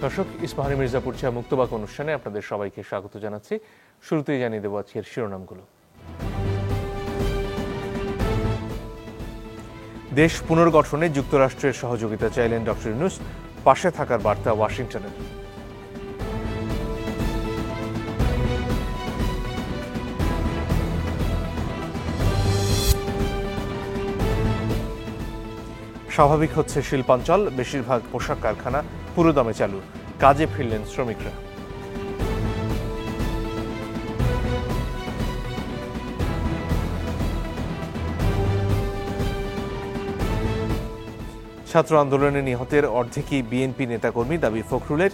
দর্শক, ইস্পাহানি মির্জাপুর চা মুক্তবাক অনুষ্ঠানে আপনাদের সবাইকে স্বাগত জানাচ্ছি। শুরুতেই জানিয়ে দেব আজকের শিরোনামগুলো। দেশ পুনর্গঠনে যুক্তরাষ্ট্রের সহযোগিতা চাইলেন ডক্টর ইউনূস, পাশে থাকার বার্তা ওয়াশিংটনের। স্বাভাবিক হচ্ছে শিল্পাঞ্চল, বেশিরভাগ পোশাক কারখানা পুরোদমে চালু, কাজে ফিরলেন শ্রমিকরা। ছাত্র আন্দোলনে নিহতের অর্ধেকই বিএনপি নেতাকর্মী, দাবি ফখরুলের।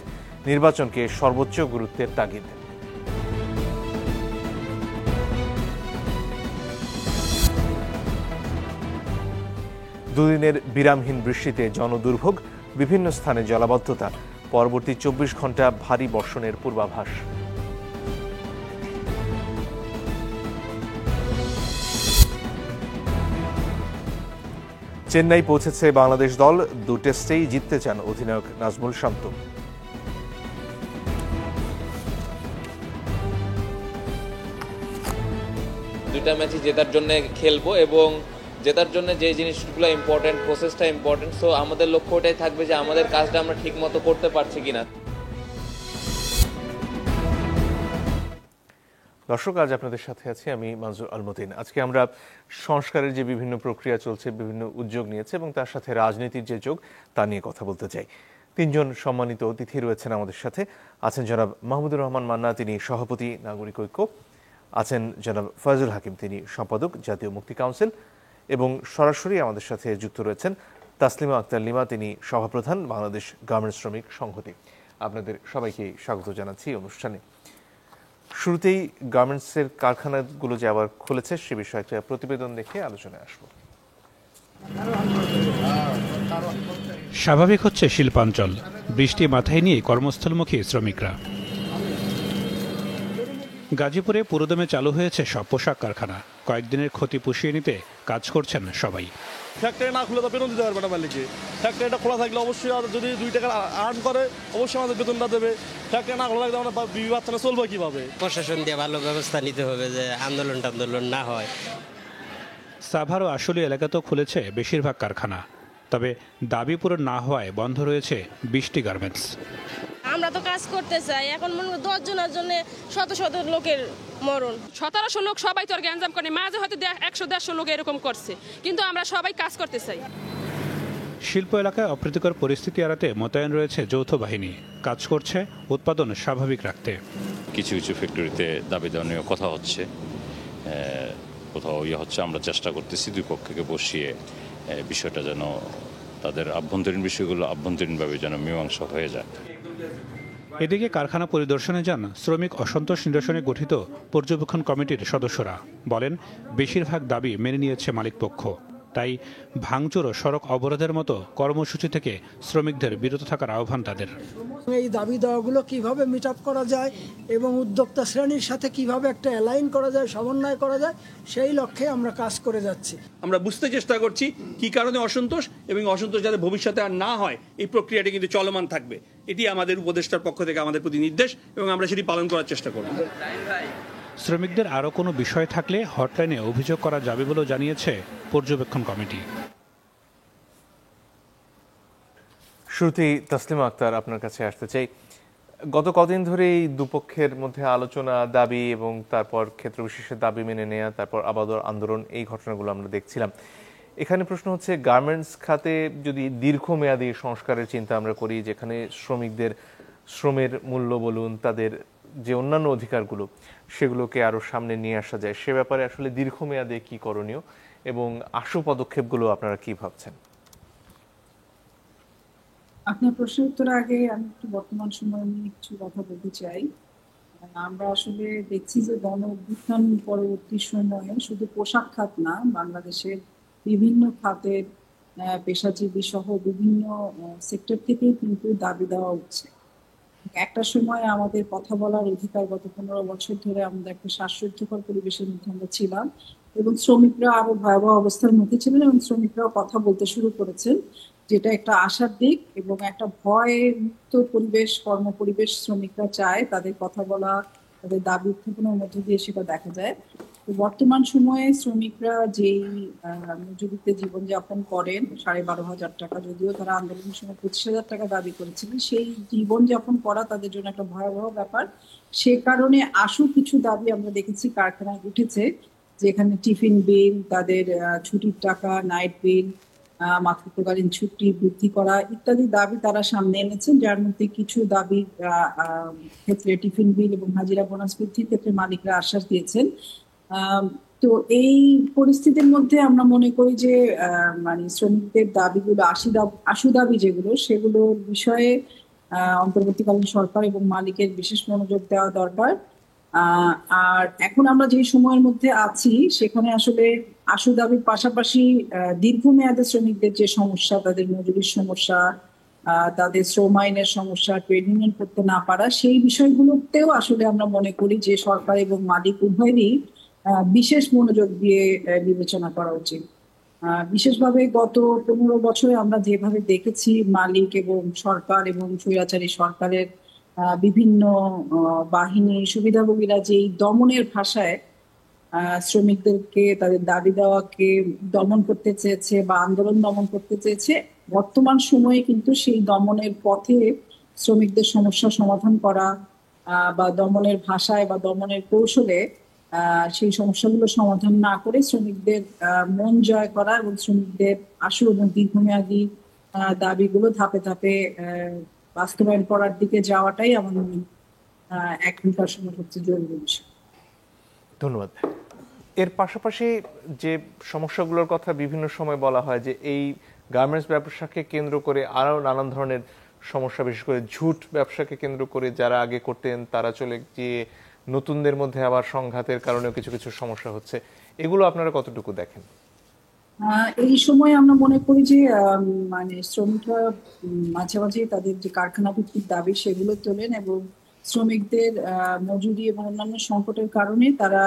নির্বাচনকে সর্বোচ্চ গুরুত্বের তাগিদ। দুদিনের বিরামহীন বৃষ্টিতে জনদুর্ভোগ, বিভিন্ন স্থানে জলাবদ্ধতা, পরবর্তী 24 ঘন্টা ভারী বর্ষণের পূর্বাভাস। চেন্নাই পৌঁছেছে বাংলাদেশ দল, 2 টেস্টেই জিততে চান অধিনায়ক নাজমুল শান্ত। দুইটা ম্যাচই জেতার জন্য খেলবো এবং জেতার জন্য যে জিনিসগুলো ইম্পর্টেন্ট, প্রসেসটা ইম্পর্টেন্ট। সো আমাদের লক্ষ্যটাই থাকবে যে আমাদের কাজটা আমরা ঠিক মতো করতে পারছি কিনা। দর্শক, আজ আপনাদের সাথে আছি আমি মনজুর আলমতিন। আজকে আমরা সংস্কারের যে বিভিন্ন প্রক্রিয়া চলছে, বিভিন্ন উদ্যোগ নিয়েছে এবং তার সাথে রাজনীতির যে যোগ, তা নিয়ে কথা বলতে চাই। 3 জন সম্মানিত অতিথি রয়েছেন আমাদের সাথে। আছেন জনাব মাহমুদুর রহমান মান্না, তিনি সভাপতি নাগরিক ঐক্য। আছেন জনাব ফয়জুল হাকিম, তিনি সম্পাদক জাতীয় মুক্তি কাউন্সিল। এবং সরাসরি আমাদের সাথে যুক্ত রয়েছেন তাসলিমা আক্তার লিমা, তিনি সভাপ্রধান বাংলাদেশ গার্মেন্টস শ্রমিক সংহতি। আপনাদের সবাইকে স্বাগত জানাচ্ছি অনুষ্ঠানে। শুরুতেই গার্মেন্টসের কারখানাগুলো যে আবার খুলেছে সে বিষয়ে একটা প্রতিবেদন দেখে আলোচনায় আসব। স্বাভাবিক হচ্ছে শিল্পাঞ্চল, বৃষ্টি মাথায় নিয়ে কর্মস্থলমুখী শ্রমিকরা। গাজীপুরে পুরোদমে চালু হয়েছে সব পোশাক কারখানা। কয়েকদিনের ক্ষতি পুষিয়ে নিতে কাজ করছেন সবাই। ফ্যাক্টরি না খুলে তো বেতন দিতে পারবে না মালিককে। ফ্যাক্টরিটা খোলা থাকলে অবশ্যই, আর যদি 2 টাকা আর্ন করে অবশ্যই আমাদের বেতনটা দেবে। ফ্যাক্টরি না খোলা থাকলে আমরা বিবি বাচ্চারা চলবে কীভাবে? প্রশাসন দিয়ে ভালো ব্যবস্থা নিতে হবে যে আন্দোলন না হয়। সাভার ও আশুলি এলাকাতেও খুলেছে বেশিরভাগ কারখানা, তবে দাবি পূরণ না হওয়ায় বন্ধ রয়েছে 20টি গার্মেন্টস। আমরা তো কাজ করতে চাই, এখন মনে হয় 10 জনের জন্য শত শত লোকের মরণ। 1700 লোক সবাই তো আর গ্যাঞ্জাম করে, মাঝে হয়তো 100-150 লোক এরকম করছে, কিন্তু আমরা সবাই কাজ করতে চাই। শিল্প এলাকায় অপ্রীতিকর পরিস্থিতি এড়াতে মোতায়েন রয়েছে যৌথ বাহিনী, কাজ করছে উৎপাদন স্বাভাবিক রাখতে। কিছু কিছু ফ্যাক্টরিতে দাবি দেওয়া নিয়ে কথা হচ্ছে, কোথাও হচ্ছে। আমরা চেষ্টা করতেছি 2 পক্ষকে বসিয়ে বিষয়টা যেন তাদের আভ্যন্তরীণ বিষয়গুলো আভ্যন্তরীণভাবে যেন মীমাংসা হয়ে যায়। এদিকে কারখানা পরিদর্শনে যান শ্রমিক অসন্তোষ নিরসনে গঠিত পর্যবেক্ষণ কমিটির সদস্যরা। বলেন, বেশিরভাগ দাবি মেনে নিয়েছে মালিকপক্ষ, তাই ভাঙচুর ও সড়ক অবরোধের মতো কর্মসূচি থেকে শ্রমিকদের বিরত থাকার আহ্বান তাদের। এই দাবি দেওয়াগুলো কিভাবে মিট আপ করা যায় এবং উদ্যোক্তা শ্রেণীর সাথে কিভাবে একটা অ্যালাইন করা যায়, সমন্বয় করা যায়, সেই লক্ষ্যে আমরা কাজ করে যাচ্ছি। আমরা বুঝতে চেষ্টা করছি কি কারণে অসন্তোষ, এবং অসন্তোষ যাতে ভবিষ্যতে আর না হয় এই প্রক্রিয়াটি কিন্তু চলমান থাকবে। এটি আমাদের উপদেষ্টার পক্ষ থেকে আমাদের প্রতি নির্দেশ এবং আমরা সেটি পালন করার চেষ্টা করব। শ্রমিকদের আরও কোনো বিষয় থাকলে হটলাইনে অভিযোগ করা যাবে বলেও জানিয়েছে পর্যবেক্ষণ কমিটি। শুরুতেই তাসলিমা আক্তার, আপনার কাছে আসতে চাই। গত কদিন ধরে এই দুপক্ষের মধ্যে আলোচনা, দাবি এবং তারপর ক্ষেত্র বিশেষের দাবি মেনে নেওয়া, তারপর আবার আন্দোলন, এই ঘটনাগুলো আমরা দেখছিলাম। এখানে প্রশ্ন হচ্ছে, গার্মেন্টস খাতে যদি দীর্ঘমেয়াদী সংস্কারের চিন্তা আমরা করি, যেখানে শ্রমিকদের শ্রমের মূল্য বলুন, তাদের যে অন্যান্য অধিকারগুলো, সেগুলোকে আরও সামনে নিয়ে আসা যায়, সে ব্যাপারে আসলে দীর্ঘমেয়াদে কি করণীয় এবং আশু পদক্ষেপগুলো আপনারা কি ভাবছেন? আপনার প্রশ্নের উত্তর আগে আমি একটু বর্তমান সময় নিয়ে কিছু কথা বলতে চাই। আমরা আসলে দেখছি যে গণ অভ্যুত্থান পরবর্তী সময়ে শুধু পোশাক খাত না, বাংলাদেশের বিভিন্ন খাতের পেশাজীবী সহ বিভিন্ন সেক্টর থেকেই কিন্তু দাবি দেওয়া হচ্ছে। একটা সময় আমাদের কথা বলার অধিকার, গত 15 বছর ধরে আমাদের একটা শ্বাসরুদ্ধকর পরিবেশের মধ্যে আমরা ছিলাম এবং শ্রমিকরা আরো ভয়াবহ অবস্থার মধ্যে ছিলেন এবং শ্রমিকরাও কথা বলতে শুরু করেছেন। যেটা একটা আশার দিক এবং একটা ভয় মুক্ত পরিবেশ, কর্মপরিবেশ শ্রমিকরা চায়। তাদের কথা বলা, তাদের দাবি উত্থাপনের মধ্য দিয়ে সেটা দেখা যায়। তো বর্তমান সময়ে শ্রমিকরা যেই মজুরিতে জীবনযাপন করেন 12,500 টাকা, যদিও তারা আন্দোলনের সময় 25,000 টাকা দাবি করেছিলেন, সেই জীবনযাপন করা তাদের জন্য একটা ভয়াবহ ব্যাপার। সে কারণে কিছু দাবি আমরা দেখেছি কারখানায় উঠেছে, যেখানে টিফিন বিল, তাদের ছুটির টাকা, নাইট বিল, মাতৃত্বকালীন ছুটি বৃদ্ধি করা ইত্যাদি দাবি তারা সামনে এনেছেন, যার মধ্যে কিছু দাবির ক্ষেত্রে টিফিন বিল এবং হাজিরা বোনাস বৃদ্ধির ক্ষেত্রে মালিকরা আশ্বাস দিয়েছেন। তো এই পরিস্থিতির মধ্যে আমরা মনে করি যে মানে শ্রমিকদের দাবিগুলো আশু দাবি যেগুলো, সেগুলোর বিষয়ে অন্তর্বর্তীকালীন সরকার এবং মালিকের বিশেষ মনোযোগ দেওয়া দরকার। আর এখন আমরা যে সময়ের মধ্যে আছি সেখানে আসলে আশু দাবির পাশাপাশি দীর্ঘমেয়াদে শ্রমিকদের যে সমস্যা, তাদের মজুরির সমস্যা, তাদের শ্রম আইনের সমস্যা, ট্রেড ইউনিয়ন করতে না পারা, সেই বিষয়গুলোতেও আসলে আমরা মনে করি যে সরকার এবং মালিক উভয়েরই বিশেষ মনোযোগ দিয়ে বিবেচনা করা উচিত। বিশেষভাবে গত 15 বছরে আমরা যেভাবে দেখেছি মালিক এবং সরকার এবং স্বৈরাচারী সরকারের বিভিন্ন বাহিনী সুবিধাভোগীরা যেই দমনের ভাষায় শ্রমিকদেরকে তাদের দাবি দেওয়াকে দমন করতে চেয়েছে বা আন্দোলন দমন করতে চেয়েছে, বর্তমান সময়ে কিন্তু সেই দমনের পথে শ্রমিকদের সমস্যা সমাধান করা বা দমনের ভাষায় বা দমনের কৌশলে সেই সমস্যাগুলো সমাধান না করে শ্রমিকদের মন জয় করা এবং শ্রমিকদের আশু এবং দীর্ঘমেয়াদী দাবিগুলো ধাপে ধাপে বাস্তবায়ন করার দিকে যাওয়াটাই আমার মনে এখনকার সময় সবচেয়ে জরুরি বিষয়। ধন্যবাদ। এর পাশাপাশি যে সমস্যাগুলোর কথা বিভিন্ন সময় বলা হয় যে এই গার্মেন্টস ব্যবসাকে কেন্দ্র করে আরও নানান ধরনের সমস্যা, বিশেষ করে ঝুট ব্যবসাকে কেন্দ্র করে যারা আগে করতেন তারা চলে গিয়ে নতুনদের মধ্যে আবার সংঘাতের কারণেও কিছু কিছু সমস্যা হচ্ছে, এগুলো আপনারা কতটুকু দেখেন? এই সময় আমরা মনে করি যে মানে শ্রমিকরা মাঝে মাঝে তাদের যে কারখানা ভিত্তিক দাবি সেগুলো তোলেন এবং শ্রমিকদের মজুরি এবং অন্যান্য সংকটের কারণে তারা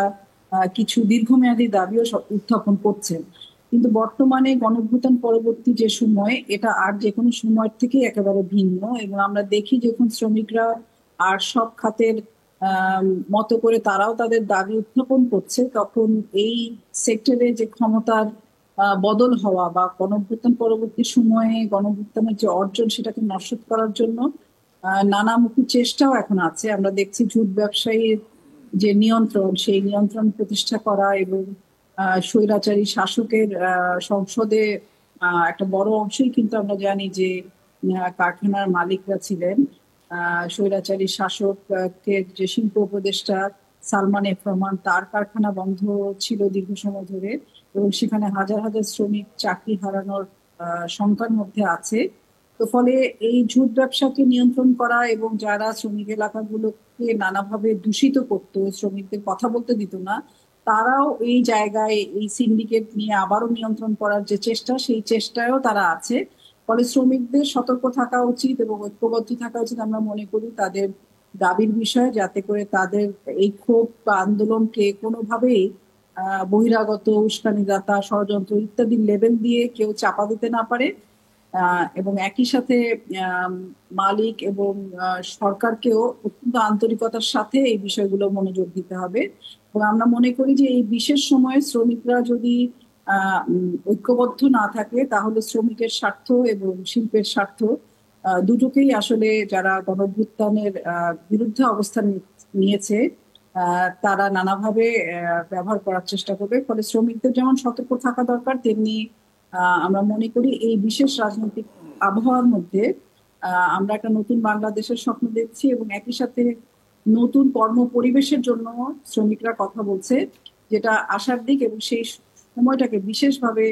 কিছু দীর্ঘমেয়াদী দাবিও উত্থাপন করছেন। কিন্তু বর্তমানে গণঅভ্যুত্থান পরবর্তী যে সময়, এটা আর যে কোনো সময়ের থেকে একেবারে ভিন্ন এবং আমরা দেখি যখন শ্রমিকরা আর সব খাতের মতো করে তারাও তাদের দাবি উত্থাপন করছে, তখন এই সেক্টরে যে ক্ষমতার বদল হওয়া বা গণঅভ্যুত্থান পরবর্তী সময়ে গণঅভ্যুত্থানের যে অর্জন সেটাকে নস্যাৎ করার জন্য নানামুখী চেষ্টাও এখন আছে। আমরা দেখছি ঝুট ব্যবসায়ীর যে নিয়ন্ত্রণ, সেই নিয়ন্ত্রণ প্রতিষ্ঠা করা এবং স্বৈরাচারী শাসকের সংসদে একটা বড় অংশই কিন্তু আমরা জানি যে কারখানার মালিকরা ছিলেন। স্বৈরাচারী শাসকের যে শিল্প উপদেষ্টা সালমান এফ রহমান, তার কারখানা বন্ধ ছিল দীর্ঘ সময় ধরে এবং সেখানে হাজার হাজার শ্রমিক চাকরি হারানোর শঙ্কার মধ্যে আছে। তো ফলে এই ঝুট ব্যবসাকে নিয়ন্ত্রণ করা এবং যারা শ্রমিক এলাকাগুলোকে নানাভাবে দূষিত করত, শ্রমিকদের কথা বলতে দিত না, তারাও এই জায়গায় এই সিন্ডিকেট নিয়ে আবারও নিয়ন্ত্রণ করার যে চেষ্টা, সেই চেষ্টায়ও তারা আছে। ফলে শ্রমিকদের সতর্ক থাকা উচিত এবং ঐক্যবদ্ধ থাকা উচিত আমরা মনে করি তাদের দাবির বিষয়ে, যাতে করে তাদের এই ক্ষোভ বা আন্দোলনকে কোনোভাবেই বহিরাগত, উস্কানিদাতা, ষড়যন্ত্র ইত্যাদি লেবেল দিয়ে কেউ চাপা দিতে না পারে। এবং একই সাথে মালিক এবং সরকারকেও অত্যন্ত আন্তরিকতার সাথে এই বিষয়গুলো মনোযোগ দিতে হবে। এবং আমরা মনে করি যে এই বিশেষ সময়ে শ্রমিকরা যদি ঐক্যবদ্ধ না থাকে, তাহলে শ্রমিকের স্বার্থ এবং শিল্পের স্বার্থ দুটোকেই আসলে যারা গণঅভ্যুত্থানের বিরুদ্ধে অবস্থান নিয়েছে তারা নানাভাবে ব্যবহার করার চেষ্টা করবে। ফলে শ্রমিকদের যেমন সতর্ক থাকা দরকার, তেমনি আমরা মনে করি এই বিশেষ রাজনৈতিক আবহাওয়ার মধ্যে আমরা একটা নতুন বাংলাদেশের স্বপ্ন দেখছি এবং একই সাথে নতুন কর্ম পরিবেশের জন্য শ্রমিকরা কথা বলছে, যেটা আশার দিক এবং সেই সময়টাকে বিশেষভাবে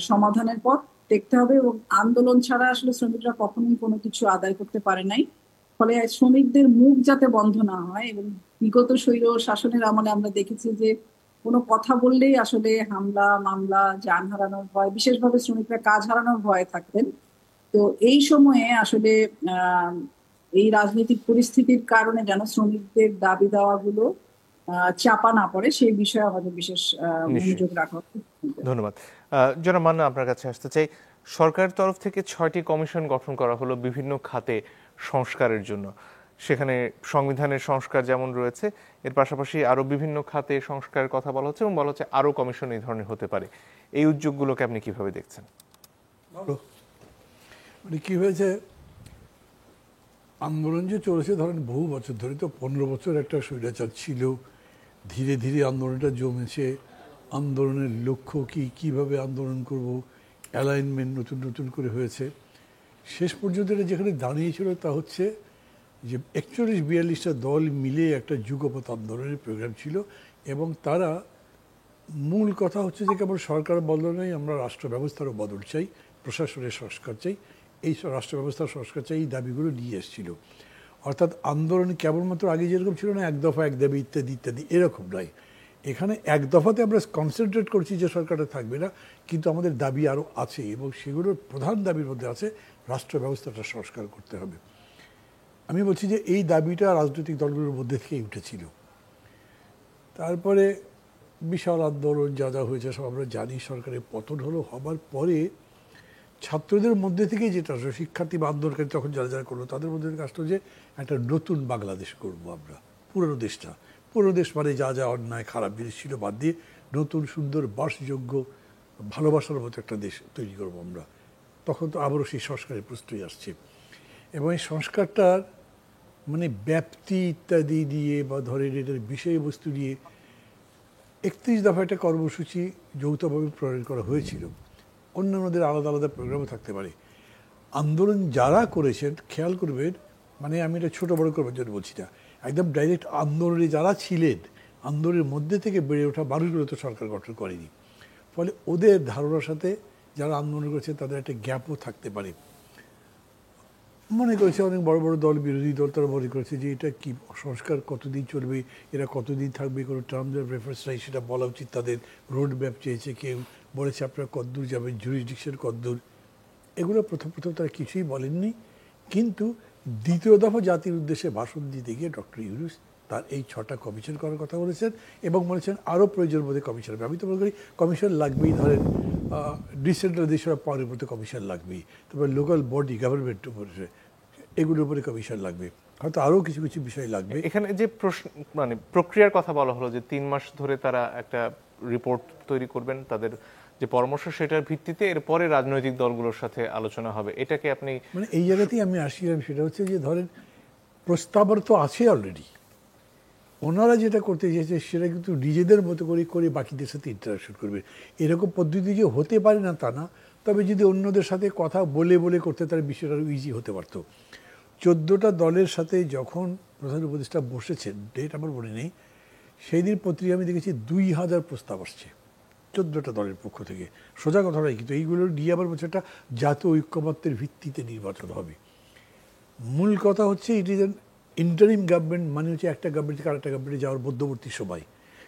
সমাধানের পথ দেখতে হবে। এবং আন্দোলন ছাড়া আসলে শ্রমিকরা কখনোই কোনো কিছু আদায় করতে পারে নাই। ফলে শ্রমিকদের মুখ যাতে বন্ধ না হয়, এবং বিগত স্বৈর শাসনের আমলে আমরা দেখেছি যে কোনো কথা বললেই আসলে হামলা, মামলা, যান হারানোর ভয়, বিশেষভাবে শ্রমিকরা কাজ হারানোর ভয়ে থাকতেন। তো এই সময়ে আসলে এই রাজনৈতিক পরিস্থিতির কারণে যেন শ্রমিকদের দাবি দেওয়াগুলো চাপা না পড়ে, সেই বিষয়ে আমাদের বিশেষ মনোযোগ রাখা। ধন্যবাদ। জনাব মান্না, আপনার কাছে আসতে চাই। সরকারের তরফ থেকে 6টি কমিশন গঠন করা হলো বিভিন্ন খাতে সংস্কারের জন্য। সেখানে সংবিধানের সংস্কার যেমন রয়েছে, এর পাশাপাশি আরো বিভিন্ন খাতে সংস্কারের কথা বলা হচ্ছে এবং বলা হচ্ছে আরো কমিশন এই ধরনের হতে পারে। এই উদ্যোগগুলোকে আপনি কিভাবে দেখছেন? মানে কি হয়েছে, আন্দোলন যে চলেছে ধরেন বহু বছর ধরে, তো 15 বছর একটা স্বৈরাচার ছিল, ধীরে ধীরে আন্দোলনটা জমেছে। আন্দোলনের লক্ষ্য কি, কিভাবে আন্দোলন করব, অ্যালাইনমেন্ট নতুন নতুন করে হয়েছে। শেষ পর্যন্ত এটা যেখানে দাঁড়িয়েছিল তা হচ্ছে যে 41-42টা দল মিলে একটা যুগপৎ আন্দোলনের প্রোগ্রাম ছিল, এবং তারা মূল কথা হচ্ছে যে কেবল সরকার বদল নয়, আমরা রাষ্ট্র ব্যবস্থারও বদল চাই, প্রশাসনের সংস্কার চাই, এই রাষ্ট্র ব্যবস্থার সংস্কার চাই, এই দাবিগুলো নিয়ে এসেছিল। অর্থাৎ আন্দোলন কেবলমাত্র আগে যেরকম ছিল না, এক দফা এক দাবি ইত্যাদি ইত্যাদি, এরকম নয়। এখানে এক দফাতে আমরা কনসেন্ট্রেট করছি যে সরকারটা থাকবে না, কিন্তু আমাদের দাবি আরও আছে, এবং সেগুলোর প্রধান দাবির মধ্যে আছে রাষ্ট্র ব্যবস্থাটা সংস্কার করতে হবে। আমি বলছি যে এই দাবিটা রাজনৈতিক দলগুলোর মধ্যে থেকেই উঠেছিল। তারপরে বিশাল আন্দোলন যা যা হয়েছে সব আমরা জানি। সরকারের পতন হলো, হবার পরে ছাত্রদের মধ্যে থেকে যেটা শিক্ষার্থী বা আন্দোলনকারী তখন যারা যারা করলো তাদের মধ্যে থেকে আসতো যে একটা নতুন বাংলাদেশ করবো আমরা, পুরনো দেশটা, পুরনো দেশ মানে যা যা অন্যায় খারাপ জিনিস ছিল বাদ দিয়ে নতুন সুন্দর বাসযোগ্য ভালোবাসার মতো একটা দেশ তৈরি করবো আমরা। তখন তো আবারও সেই সংস্কারের প্রশ্নই আসছে, এবং এই সংস্কারটার মানে ব্যাপ্তি ইত্যাদি দিয়ে বা ধরেন এটার বিষয়বস্তু দিয়ে 31 দফা একটা কর্মসূচি যৌথভাবে প্রণয়ন করা হয়েছিল। অন্যান্যদের আলাদা আলাদা প্রোগ্রামও থাকতে পারে। আন্দোলন যারা করেছেন খেয়াল করবেন, মানে আমি এটা ছোটো বড়ো করবার জন্য বলছি না, একদম ডাইরেক্ট আন্দোলনে যারা ছিলেন, আন্দোলনের মধ্যে থেকে বেড়ে ওঠা মানুষগুলো তো সরকার গঠন করেনি, ফলে ওদের ধারণার সাথে যারা আন্দোলন করেছে তাদের একটা গ্যাপও থাকতে পারে। মনে করেছে অনেক বড় বড় দল, বিরোধী দল, তারা মনে করেছে যে এটা কি সংস্কার কতদিন চলবে, এরা কতদিন থাকবে, কোনো টার্মস অফ রেফারেন্স নাই, সেটা বলা উচিত তাদের। রোড ম্যাপ চেয়েছে, কেউ বলেছে আপনারা কতদূর যাবেন, জুরিসডিকশন কতদূর, এগুলো প্রথম তারা কিছুই বলেননি। কিন্তু দ্বিতীয় দফা জাতির উদ্দেশ্যে ভাষণ দিতে গিয়ে ডক্টর ইউনূস তার এই 6টা কমিশন করার কথা বলেছেন, এবং বলেছেন আরও প্রয়োজন বোধে কমিশন হবে। আমি তো মনে করি কমিশন লাগবেই, ধরেন ডিসেন্ট্রালাইজেশন পাওয়ারের মধ্যে কমিশন লাগবেই, তারপর লোকাল বডি গভর্নমেন্ট উপরে এগুলোর উপরে কমিশন লাগবে, হয়তো আরও কিছু কিছু বিষয় লাগবে। এখানে যে মানে প্রক্রিয়ার কথা বলা হলো যে 3 মাস ধরে তারা একটা রিপোর্ট তৈরি করবেন, তাদের যে পরামর্শ সেটার ভিত্তিতে এরপরে রাজনৈতিক দলগুলোর সাথে আলোচনা হবে, এটাকে আপনি মানে এই জায়গাতেই আমি আসছিলাম, সেটা হচ্ছে যে ধরেন প্রস্তাবর তো আছে অলরেডি, ওনারা যেটা করতে চেয়েছে সেটা কিন্তু নিজেদের মতো করে করে বাকিদের সাথে ইন্টারাকশন করবে। এরকম পদ্ধতি যে হতে পারে না তা না, তবে যদি অন্যদের সাথে কথা বলে বলে করতে তার বিষয়টা আরও ইজি হতে পারতো। 14টা দলের সাথে যখন প্রধান উপদেষ্টা বসেছেন, ডেট আমার মনে নেই, সেই দিন পত্রিকা আমি দেখেছি 2000 প্রস্তাব আসছে 14টা দলের পক্ষ থেকে। সোজা কথা নয়, কিন্তু এইগুলো নিয়ে আবার বলছে একটা জাতীয় ঐক্যমত্যের ভিত্তিতে নির্বাচন হবে। মূল কথা হচ্ছে it is an interim government, মানে হচ্ছে একটা গভর্নমেন্ট থেকে আরেকটা গভর্নমেন্টে যাওয়ার মধ্যবর্তী সময়।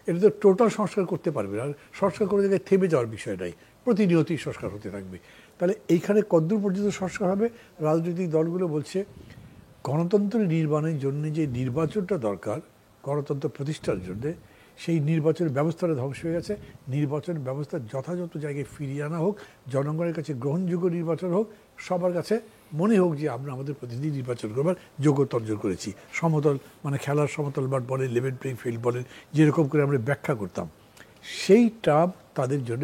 এটা তো টোটাল সংস্কার করতে পারবে, আর সংস্কার করে জায়গায় থেমে যাওয়ার বিষয় নাই, প্রতিনিয়তই সংস্কার হতে থাকবে। তাহলে এইখানে কতদূর পর্যন্ত সংস্কার হবে? রাজনৈতিক দলগুলো বলছে গণতন্ত্র নির্মাণের জন্য যে নির্বাচনটা দরকার, গণতন্ত্র প্রতিষ্ঠার জন্যে, সেই নির্বাচনের ব্যবস্থাটা ধ্বংস হয়ে গেছে। নির্বাচন ব্যবস্থা যথাযথ জায়গায় ফিরিয়ে আনা হোক, জনগণের কাছে গ্রহণযোগ্য নির্বাচন হোক, সবার কাছে মনে হোক যে আমরা আমাদের প্রতিনিধি নির্বাচন করবার যোগ্যতা অর্জন করেছি। সমতল মানে খেলার সমতল মাঠ বলেন, লেভেল প্লেইং ফিল্ড বলেন, যেরকম করে আমরা ব্যাখ্যা করতাম, সেই টার্ম তাদের জন্য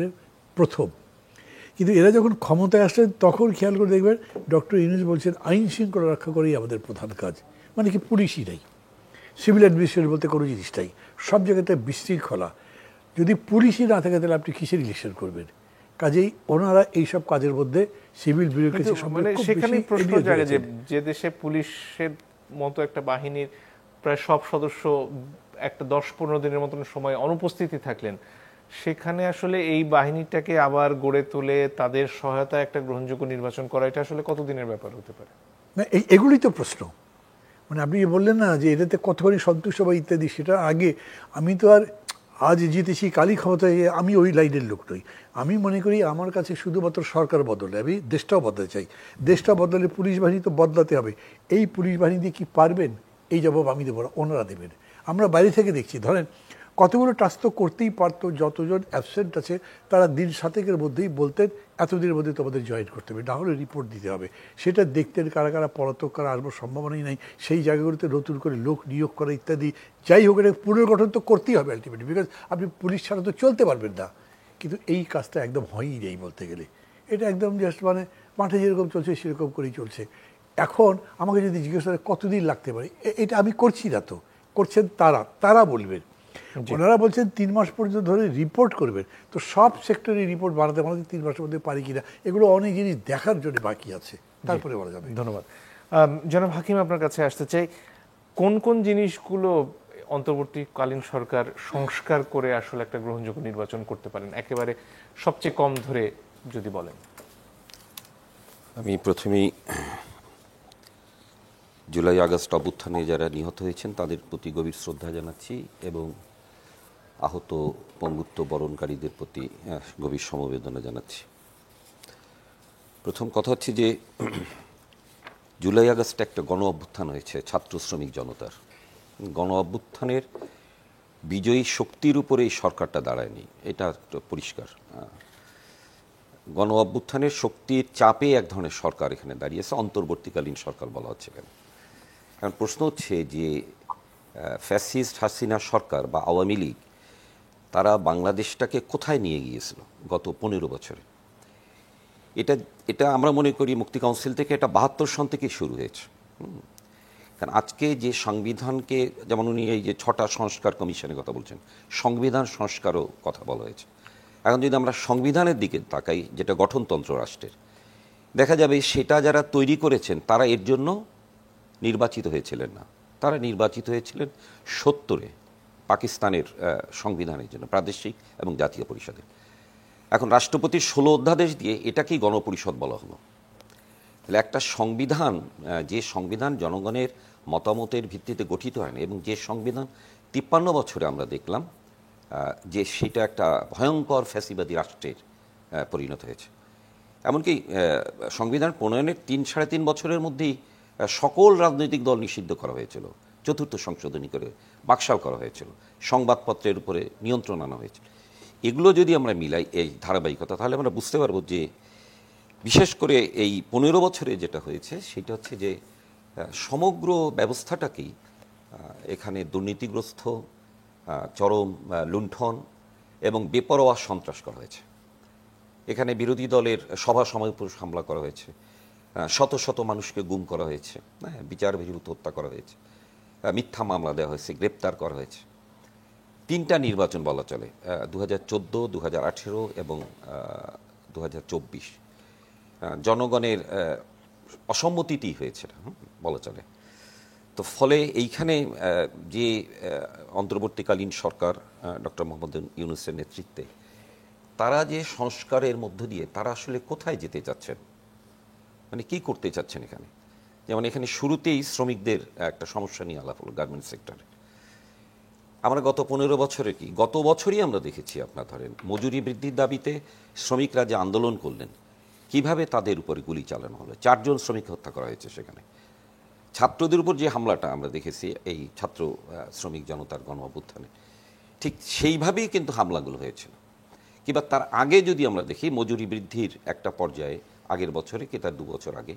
প্রথম। কিন্তু এরা যখন ক্ষমতায় আসলেন তখন খেয়াল করে দেখবেন ডক্টর ইউনূস বলছেন আইন শৃঙ্খলা রক্ষা করেই আমাদের প্রধান কাজ। মানে কি, পুলিশই নাই, সিভিল অ্যাডমিনিস্ট্রেশন বলতে কোনো জিনিস নাই, সব জায়গাতে বিশৃঙ্খলা। যদি পুলিশই না থাকে তাহলে আপনি কিসের ইলেকশন করবেন? কাজেই ওনারা এইসব কাজের মধ্যে সিভিল ব্যুরোক্রেসি সম্পর্কে সেখানে প্রশ্ন জাগে যে দেশে পুলিশের মতো একটা বাহিনীর প্রায় সব সদস্য একটা 10-15 দিনের মতন সময় অনুপস্থিতি থাকলেন, সেখানে আসলে এই বাহিনীটাকে আবার গড়ে তুলে তাদের সহায়তায় একটা গ্রহণযোগ্য নির্বাচন করা, এটা আসলে কতদিনের ব্যাপার হতে পারে? না, এগুলোই তো প্রশ্ন। মানে আপনি বললেন না যে এটাতে কতখানি সন্তুষ্ট বা ইত্যাদি, সেটা আগে। আমি তো আর আজ জিতেছি কালই ক্ষমতায়, আমি ওই লাইনের লোক নই। আমি মনে করি আমার কাছে শুধুমাত্র সরকার বদলে, আমি দেশটাও বদলাতে চাই। দেশটা বদলালে পুলিশ বাহিনী তো বদলাতে হবে। এই পুলিশ বাহিনী দিয়ে কি পারবেন? এই জবাব আমি দেবো না, ওনারা দেবেন। আমরা বাইরে থেকে দেখছি, ধরেন কতগুলো টাস্ক তো করতেই পারতো, যতজন অ্যাবসেন্ট আছে তারা দিন 7-এর মধ্যেই বলতেন এতদিনের মধ্যে তোমাদের জয়েন করতে হবে, না হলে রিপোর্ট দিতে হবে। সেটা দেখতেন কারা কারা পলাতক, কারা আসবার সম্ভাবনাই নাই, সেই জায়গাগুলোতে নতুন করে লোক নিয়োগ করা ইত্যাদি। যাই হোক, এটা পুনর্গঠন তো করতেই হবে আলটিমেটলি, বিকজ আপনি পুলিশ ছাড়া তো চলতে পারবেন না। কিন্তু এই কাজটা একদম হয়ই নেই বলতে গেলে, এটা একদম জাস্ট মানে মাঠে যেরকম চলছে সেরকম করেই চলছে। এখন আমাকে যদি জিজ্ঞেস করে কতদিন লাগতে পারে, এটা আমি করছি না, তো করছেন তারা বলবেন। ওনারা বলছেন 3 মাস পর্যন্ত ধরে রিপোর্ট করবেন, তো সব সেক্টরে রিপোর্ট বানাতে 3 মাসের মধ্যে পারি কিনা, এগুলো অনেক জিনিস দেখার জন্য বাকি আছে, তারপরে বলা যাবে। ধন্যবাদ। জনাব হাকিম, আপনার কাছে আসতে চাই, কোন কোন জিনিসগুলো অন্তর্বর্তীকালীন সরকার সংস্কার করে আসলে একটা গ্রহণযোগ্য নির্বাচন করতে পারেন, একেবারে সবচেয়ে কম ধরে যদি বলেন? আমি প্রথমেই জুলাই আগস্ট অভ্যুত্থানে যারা নিহত হয়েছেন তাদের প্রতি গভীর শ্রদ্ধা জানাচ্ছি এবং আহত পঙ্গুত্ব বরণকারীদের প্রতি গভীর সমবেদনা জানাচ্ছি। প্রথম কথা হচ্ছে যে জুলাই আগস্টে একটা গণ অভ্যুত্থান হয়েছে ছাত্র শ্রমিক জনতার। গণ অভ্যুত্থানের বিজয়ী শক্তির উপরে এই সরকারটা দাঁড়ায়নি, এটা পরিষ্কার। গণ অভ্যুত্থানের শক্তির চাপে এক ধরনের সরকার এখানে দাঁড়িয়েছে, অন্তর্বর্তীকালীন সরকার বলা হচ্ছে কেন। এখন প্রশ্ন হচ্ছে যে ফ্যাসিস্ট হাসিনা সরকার বা আওয়ামী লীগ তারা বাংলাদেশটাকে কোথায় নিয়ে গিয়েছিল গত 15 বছরে। এটা আমরা মনে করি মুক্তি কাউন্সিল থেকে এটা 72 সন থেকে শুরু হয়েছে। কারণ আজকে যে সংবিধানকে, যেমন উনি এই যে 6টা সংস্কার কমিশনের কথা বলছেন, সংবিধান সংস্কারও কথা বলা হয়েছে। এখন যদি আমরা সংবিধানের দিকে তাকাই, যেটা গঠনতন্ত্র রাষ্ট্রের, দেখা যাবে সেটা যারা তৈরি করেছেন তারা এর জন্য নির্বাচিত হয়েছিলেন না, তারা নির্বাচিত হয়েছিলেন 70-এ পাকিস্তানের সংবিধানের জন্য, প্রাদেশিক এবং জাতীয় পরিষদের। এখন রাষ্ট্রপতির 16 অধ্যাদেশ দিয়ে এটাকেই গণপরিষদ বলা হলো। তাহলে একটা সংবিধান, যে সংবিধান জনগণের মতামতের ভিত্তিতে গঠিত হয়নি, এবং যে সংবিধান 53 বছরে আমরা দেখলাম যে সেটা একটা ভয়ঙ্কর ফ্যাসিবাদী রাষ্ট্রের পরিণত হয়েছে। এমনকি সংবিধান প্রণয়নের 3-3.5 বছরের মধ্যেই সকল রাজনৈতিক দল নিষিদ্ধ করা হয়েছিল, 4র্থ সংশোধনী করে বাকশাল করা হয়েছিল, সংবাদপত্রের উপরে নিয়ন্ত্রণ আনা হয়েছিল। এগুলো যদি আমরা মিলাই এই ধারাবাহিকতা, তাহলে আমরা বুঝতে পারবো যে বিশেষ করে এই 15 বছরে যেটা হয়েছে সেটা হচ্ছে যে সমগ্র ব্যবস্থাটাকেই এখানে দুর্নীতিগ্রস্ত, চরম লুণ্ঠন এবং বেপরোয়া সন্ত্রাস করা হয়েছে। এখানে বিরোধী দলের সভা সমাবেশ হামলা করা হয়েছে, শত শত মানুষকে গুম করা হয়েছে, বিচার বহির্ভূত হত্যা করা হয়েছে, মিথ্যা মামলা দেওয়া হয়েছে, গ্রেপ্তার করা হয়েছে। 3টা নির্বাচন বলা চলে, 2014, 2018 এবং 2024 জনগণের অসম্মতিতেই হয়েছে বলা চলে। তো ফলে এইখানে যে অন্তর্বর্তীকালীন সরকার ডক্টর মোহাম্মদ ইউনূসের নেতৃত্বে, তারা যে সংস্কারের মধ্য দিয়ে তারা আসলে কোথায় যেতে চাচ্ছেন, মানে কি করতে চাচ্ছেন এখানে। যেমন এখানে শুরুতেই শ্রমিকদের একটা সমস্যা নিয়ে আলাপ হলো গার্মেন্টস সেক্টরে। আমরা গত 15 বছরে গত বছরই আমরা দেখেছি, আপনার ধরেন মজুরি বৃদ্ধির দাবিতে শ্রমিকরা যে আন্দোলন করলেন, কিভাবে তাদের উপরে গুলি চালানো হলো, 4 জন শ্রমিক হত্যা করা হয়েছে। সেখানে ছাত্রদের উপর যে হামলাটা আমরা দেখেছি এই ছাত্র শ্রমিক জনতার গণ অভ্যুত্থানে, ঠিক সেইভাবেই কিন্তু হামলাগুলো হয়েছিল। কিংবা তার আগে যদি আমরা দেখি, মজুরি বৃদ্ধির একটা পর্যায়ে আগের বছরে কি তার 2 বছর আগে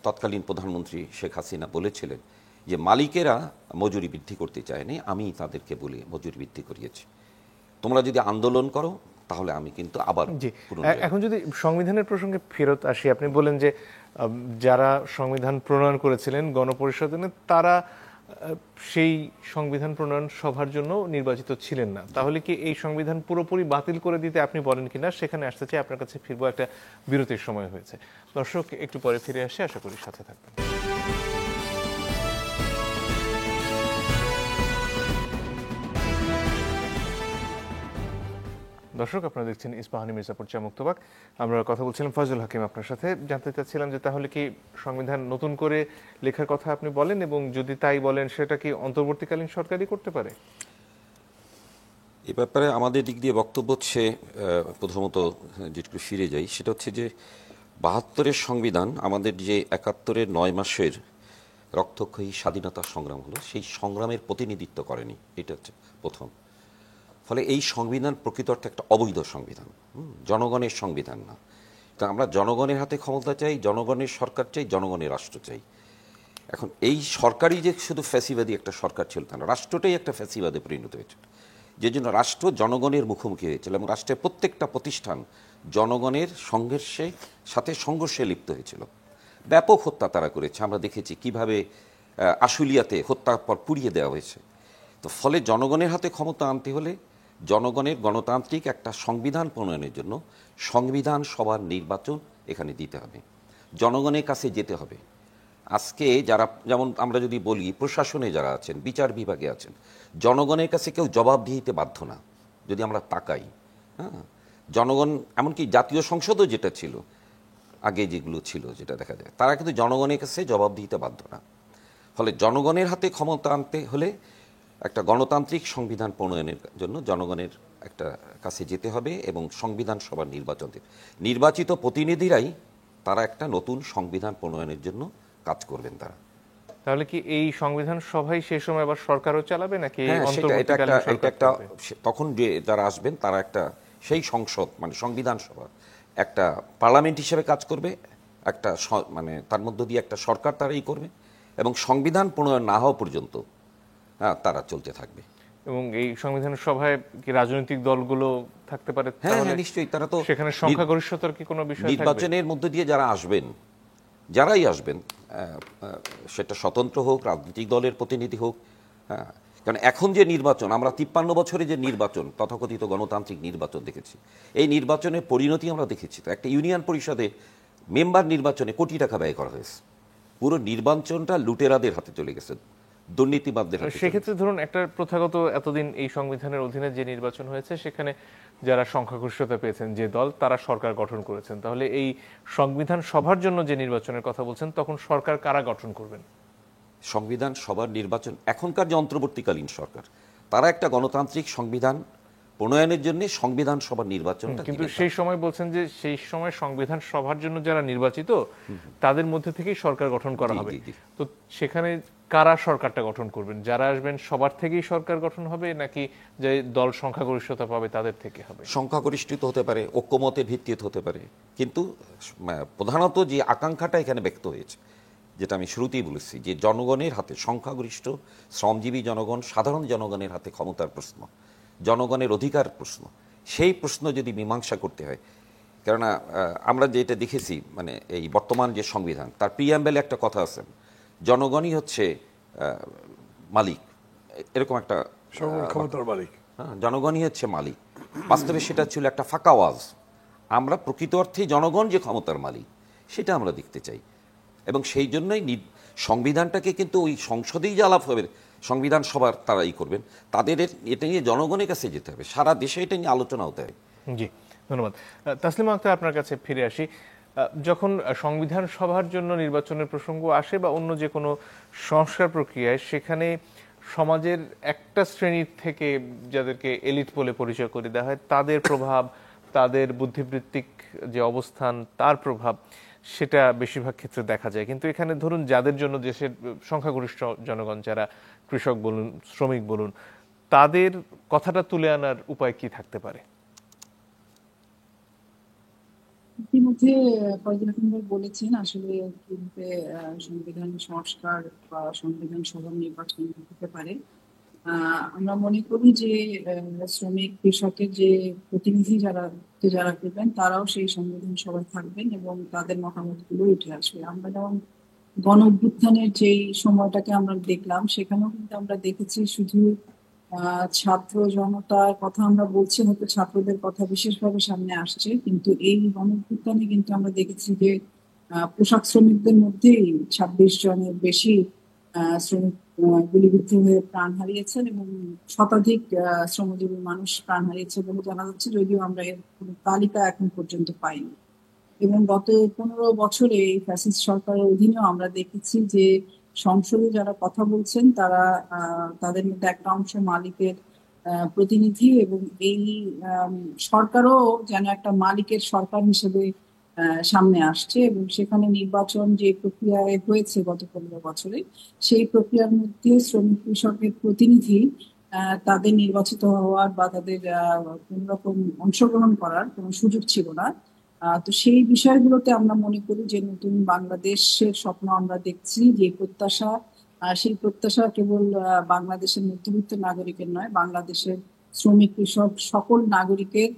তৎকালীন প্রধানমন্ত্রী শেখ হাসিনা বলেছিলেন যে মালিকেরা মজুরি বৃদ্ধি করতে চায়নি, আমি তাদেরকে বলে মজুরি বৃদ্ধি করিয়েছি, তোমরা যদি আন্দোলন করো তাহলে আমি কিন্তু আবার। এখন যদি সংবিধানের প্রসঙ্গে ফেরত আসি, আপনি বলেন যে যারা সংবিধান প্রণয়ন করেছিলেন গণপরিষদে, তারা সেই সংবিধান প্রণয়ন সভার জন্য নির্বাচিত ছিলেন না, তাহলে কি এই সংবিধান পুরোপুরি বাতিল করে দিতে আপনি বলেন কিনা, সেখানে আসতে চাই। আপনার কাছে ফিরবো, একটা বিরতির সময় হয়েছে। দর্শক, একটু পরে ফিরে আসে, আশা করি সাথে থাকবেন। দর্শক, আপনারা দেখছেন ইস্পাহানি মির্জাপুর চা মুক্তবাক। আমরা কথা বলছিলাম ফজল হাকিম আপনার সাথে। জানতে চাচ্ছিলাম যে তাহলে কি সংবিধান নতুন করে লেখার কথা আপনি বলেন, এবং যদি তাই বলেন সেটা কি অন্তর্বর্তীকালীন সরকারই করতে পারে? এ ব্যাপারে আমাদের দিক দিয়ে বক্তব্য হচ্ছে, প্রথমত যেটুকু ফিরে যাই, সেটা হচ্ছে যে 72-এর সংবিধান আমাদের যে 71-এর 9 মাসের রক্তক্ষয়ী স্বাধীনতা সংগ্রাম হলো, সেই সংগ্রামের প্রতিনিধিত্ব করেনি। এটা হচ্ছে প্রথম। ফলে এই সংবিধান প্রকৃত অর্থে একটা অবৈধ সংবিধান, জনগণের সংবিধান না। তো আমরা জনগণের হাতে ক্ষমতা চাই, জনগণের সরকার চাই, জনগণের রাষ্ট্র চাই। এখন এই সরকারই যে শুধু ফ্যাসিবাদী একটা সরকার ছিল তা না, রাষ্ট্রটাই একটা ফ্যাসিবাদে পরিণত হয়েছিল, যে জন্য রাষ্ট্র জনগণের মুখোমুখি হয়েছিল এবং রাষ্ট্রের প্রত্যেকটা প্রতিষ্ঠান জনগণের সংঘর্ষে লিপ্ত হয়েছিল। ব্যাপক হত্যা তারা করেছে, আমরা দেখেছি কিভাবে আশুলিয়াতে হত্যার পর পুড়িয়ে দেওয়া হয়েছে। তো ফলে জনগণের হাতে ক্ষমতা আনতে হলে জনগণের গণতান্ত্রিক একটা সংবিধান প্রণয়নের জন্য সংবিধান সভার নির্বাচন এখানে দিতে হবে, জনগণের কাছে যেতে হবে। আজকে যারা, যেমন আমরা যদি বলি প্রশাসনে যারা আছেন, বিচার বিভাগে আছেন, জনগণের কাছে কেউ জবাবদিহিতে বাধ্য না। যদি আমরা তাকাই, জনগণ, এমনকি জাতীয় সংসদও যেটা ছিল আগে, যেগুলো ছিল, যেটা দেখা যায়, তারা কিন্তু জনগণের কাছে জবাবদিহিতে বাধ্য না। ফলে জনগণের হাতে ক্ষমতা আনতে হলে একটা গণতান্ত্রিক সংবিধান প্রণয়নের জন্য জনগণের একটা কাছে যেতে হবে এবং সংবিধান সভার নির্বাচন দিতে, নির্বাচিত প্রতিনিধিরাই তারা একটা নতুন সংবিধান প্রণয়নের জন্য কাজ করবেন তারা। তাহলে কি এই সংবিধান সভাই সেই সময় আবার সরকারও চালাবে নাকি? এটা একটা তখন যে যারা আসবেন তারা একটা সেই সংসদ মানে সংবিধান সভা একটা পার্লামেন্ট হিসেবে কাজ করবে, একটা মানে তার মধ্য দিয়ে একটা সরকার তারাই করবে এবং সংবিধান প্রণয়ন না হওয়া পর্যন্ত তারা চলতে থাকবে। এবং এই সংবিধান সভায় কি রাজনৈতিক দলগুলো থাকতে পারে? হ্যাঁ, নিশ্চয়ই। তারা তো সেখানে সংখ্যাগরিষ্ঠতার কি কোনো বিষয়? নির্বাচনের মধ্য দিয়ে যারা আসবেন, যারাই আসবেন, সেটা স্বতন্ত্র হোক, রাজনৈতিক দলের প্রতিনিধি হোক, কারণ এখন যে নির্বাচন, আমরা 53 বছরে যে নির্বাচন, তথাকথিত গণতান্ত্রিক নির্বাচন দেখেছি, এই নির্বাচনের পরিণতি আমরা দেখেছি। তো একটা ইউনিয়ন পরিষদে মেম্বার নির্বাচনে কোটি টাকা ব্যয় করা হয়েছে, পুরো নির্বাচনটা লুটেরাদের হাতে চলে গেছে, দুর্নীতিবাদদের হাতে। সেক্ষেত্রে ধরুন একটা প্রথাগত এতদিন এই সংবিধানের অধীনে যে নির্বাচন হয়েছে সেখানে যারা সংখ্যাগরিষ্ঠতা পেয়েছেন যে দল, তারা সরকার গঠন করেছেন। তাহলে এই সংবিধান সভার জন্য যে নির্বাচনের কথা বলছেন, তখন সরকার কারা গঠন করবেন? সংবিধান সভার নির্বাচন এখনকার যে অন্তর্বর্তীকালীন সরকার, তারা একটা গণতান্ত্রিক সংবিধান প্রণয়নের জন্য সংবিধান সভার নির্বাচন। কিন্তু সেই সময় বলছেন যে সেই সময় সংবিধান সভার জন্য যারা নির্বাচিত তাদের মধ্যে থেকেই সরকার গঠন করা হবে। তো সেখানে কারা সরকারটা গঠন করবেন? যারা আসবেন সবার থেকেই সরকার গঠন হবে নাকি যে দল সংখ্যাগরিষ্ঠতা পাবে তাদের থেকে হবে? সংখ্যাগরিষ্ঠিত হতে পারে, ঐক্যমতের ভিত্তিতে হতে পারে, কিন্তু প্রধানত যে আকাঙ্ক্ষাটা এখানে ব্যক্ত হয়েছে, যেটা আমি শুরুতেই বলেছি, যে জনগণের হাতে, সংখ্যাগরিষ্ঠ শ্রমজীবী জনগণ, সাধারণ জনগণের হাতে ক্ষমতার প্রশ্ন, জনগণের অধিকার প্রশ্ন, সেই প্রশ্ন যদি মীমাংসা করতে হয়, কেননা আমরা যেটা দেখেছি, মানে এই বর্তমান যে সংবিধান, তার প্রিঅ্যাম্বলে একটা কথা আছে, জনগণই হচ্ছে মালিক, এরকম একটা ক্ষমতার মালিক, জনগণই হচ্ছে মালিক। বাস্তবে সেটা ছিল একটা ফাঁকা আওয়াজ। আমরা প্রকৃত অর্থে জনগণ যে ক্ষমতার মালিক সেটা আমরা দেখতে চাই এবং সেই জন্যই সংবিধানটাকে কিন্তু ওই সংসদেই যে আলাপ হবে, সংবিধান সভার তারাই করবেন, তাদের এটা নিয়ে জনগণের কাছে যেতে হবে, সারা দেশে এটা নিয়ে আলোচনা হতে হবে। জি, ধন্যবাদ। তাসলিমা আক্তার, আপনার কাছে ফিরে আসি। যখন সংবিধান সভার জন্য নির্বাচনের প্রসঙ্গ আসে বা অন্য যে কোনো সংস্কার প্রক্রিয়ায়, সেখানে সমাজের একটা শ্রেণীর থেকে যাদেরকে এলিট বলে পরিচয় করে দেওয়া হয়, তাদের প্রভাব, তাদের বুদ্ধিবৃত্তিক যে অবস্থান, তার প্রভাব, সেটা বেশিরভাগ ক্ষেত্রে দেখা যায়। কিন্তু এখানে ধরুন যাদের জন্য দেশের সংখ্যাগরিষ্ঠ জনগণ, যারা কৃষক বলুন, শ্রমিক বলুন, তাদের কথাটা তুলে আনার উপায় কি থাকতে পারে? ইতিমধ্যে কয়েকজন বলেছেন আসলে কিভাবে সংবিধান সংস্কার বা সংবিধান সভার নির্বাচন হতে পারে। আমরা মনে করি যে শ্রমিক কৃষকের যে প্রতিনিধি যারা করবেন, তারাও সেই সংবিধান সভায় থাকবেন এবং তাদের মতামতগুলো উঠে আসবে। আমরা যেমন গণ অভ্যুত্থানের যেই সময়টাকে আমরা দেখলাম, সেখানেও কিন্তু আমরা দেখেছি শুধু ছাত্র জনতার কথা আমরা বলছি, হয়তো ছাত্রদের কথা বিশেষভাবে সামনে আসছে, কিন্তু এই গণ অভ্যুত্থানে কিন্তু আমরা দেখেছি যে পোশাক শ্রমিকদের মধ্যেই 26 জনের বেশি শ্রমিক গুলিবিদ্ধ হয়ে প্রাণ হারিয়েছেন এবং শতাধিক শ্রমজীবী মানুষ প্রাণ হারিয়েছে বলে জানা যাচ্ছে, যদিও আমরা এর কোনো তালিকা এখন পর্যন্ত পাইনি। এবং গত 15 বছরে এই ফ্যাসিস্ট সরকারের অধীনেও আমরা দেখেছি যে সংসদে যারা কথা বলছেন তারা, তাদের মধ্যে একটা অংশ মালিকের প্রতিনিধি এবং এই সরকারও যেন একটা মালিকের সরকার হিসেবে সামনে আসছে এবং সেখানে নির্বাচন যে প্রক্রিয়ায় হয়েছে গত 15 বছরে, সেই প্রক্রিয়ার মধ্যে শ্রমিক কৃষকের প্রতিনিধি তাদের নির্বাচিত হওয়ার বা তাদের কোন রকম অংশগ্রহণ করার কোনো সুযোগ ছিল না। তো সেই বিষয়গুলোতে আমরা মনে করি যে নতুন বাংলাদেশের স্বপ্ন আমরা দেখছি, যে প্রত্যাশা, সেই প্রত্যাশা কেবল বাংলাদেশের মধ্যবিত্ত নাগরিকের নয়, বাংলাদেশের শ্রমিক, কৃষক, সকল নাগরিকের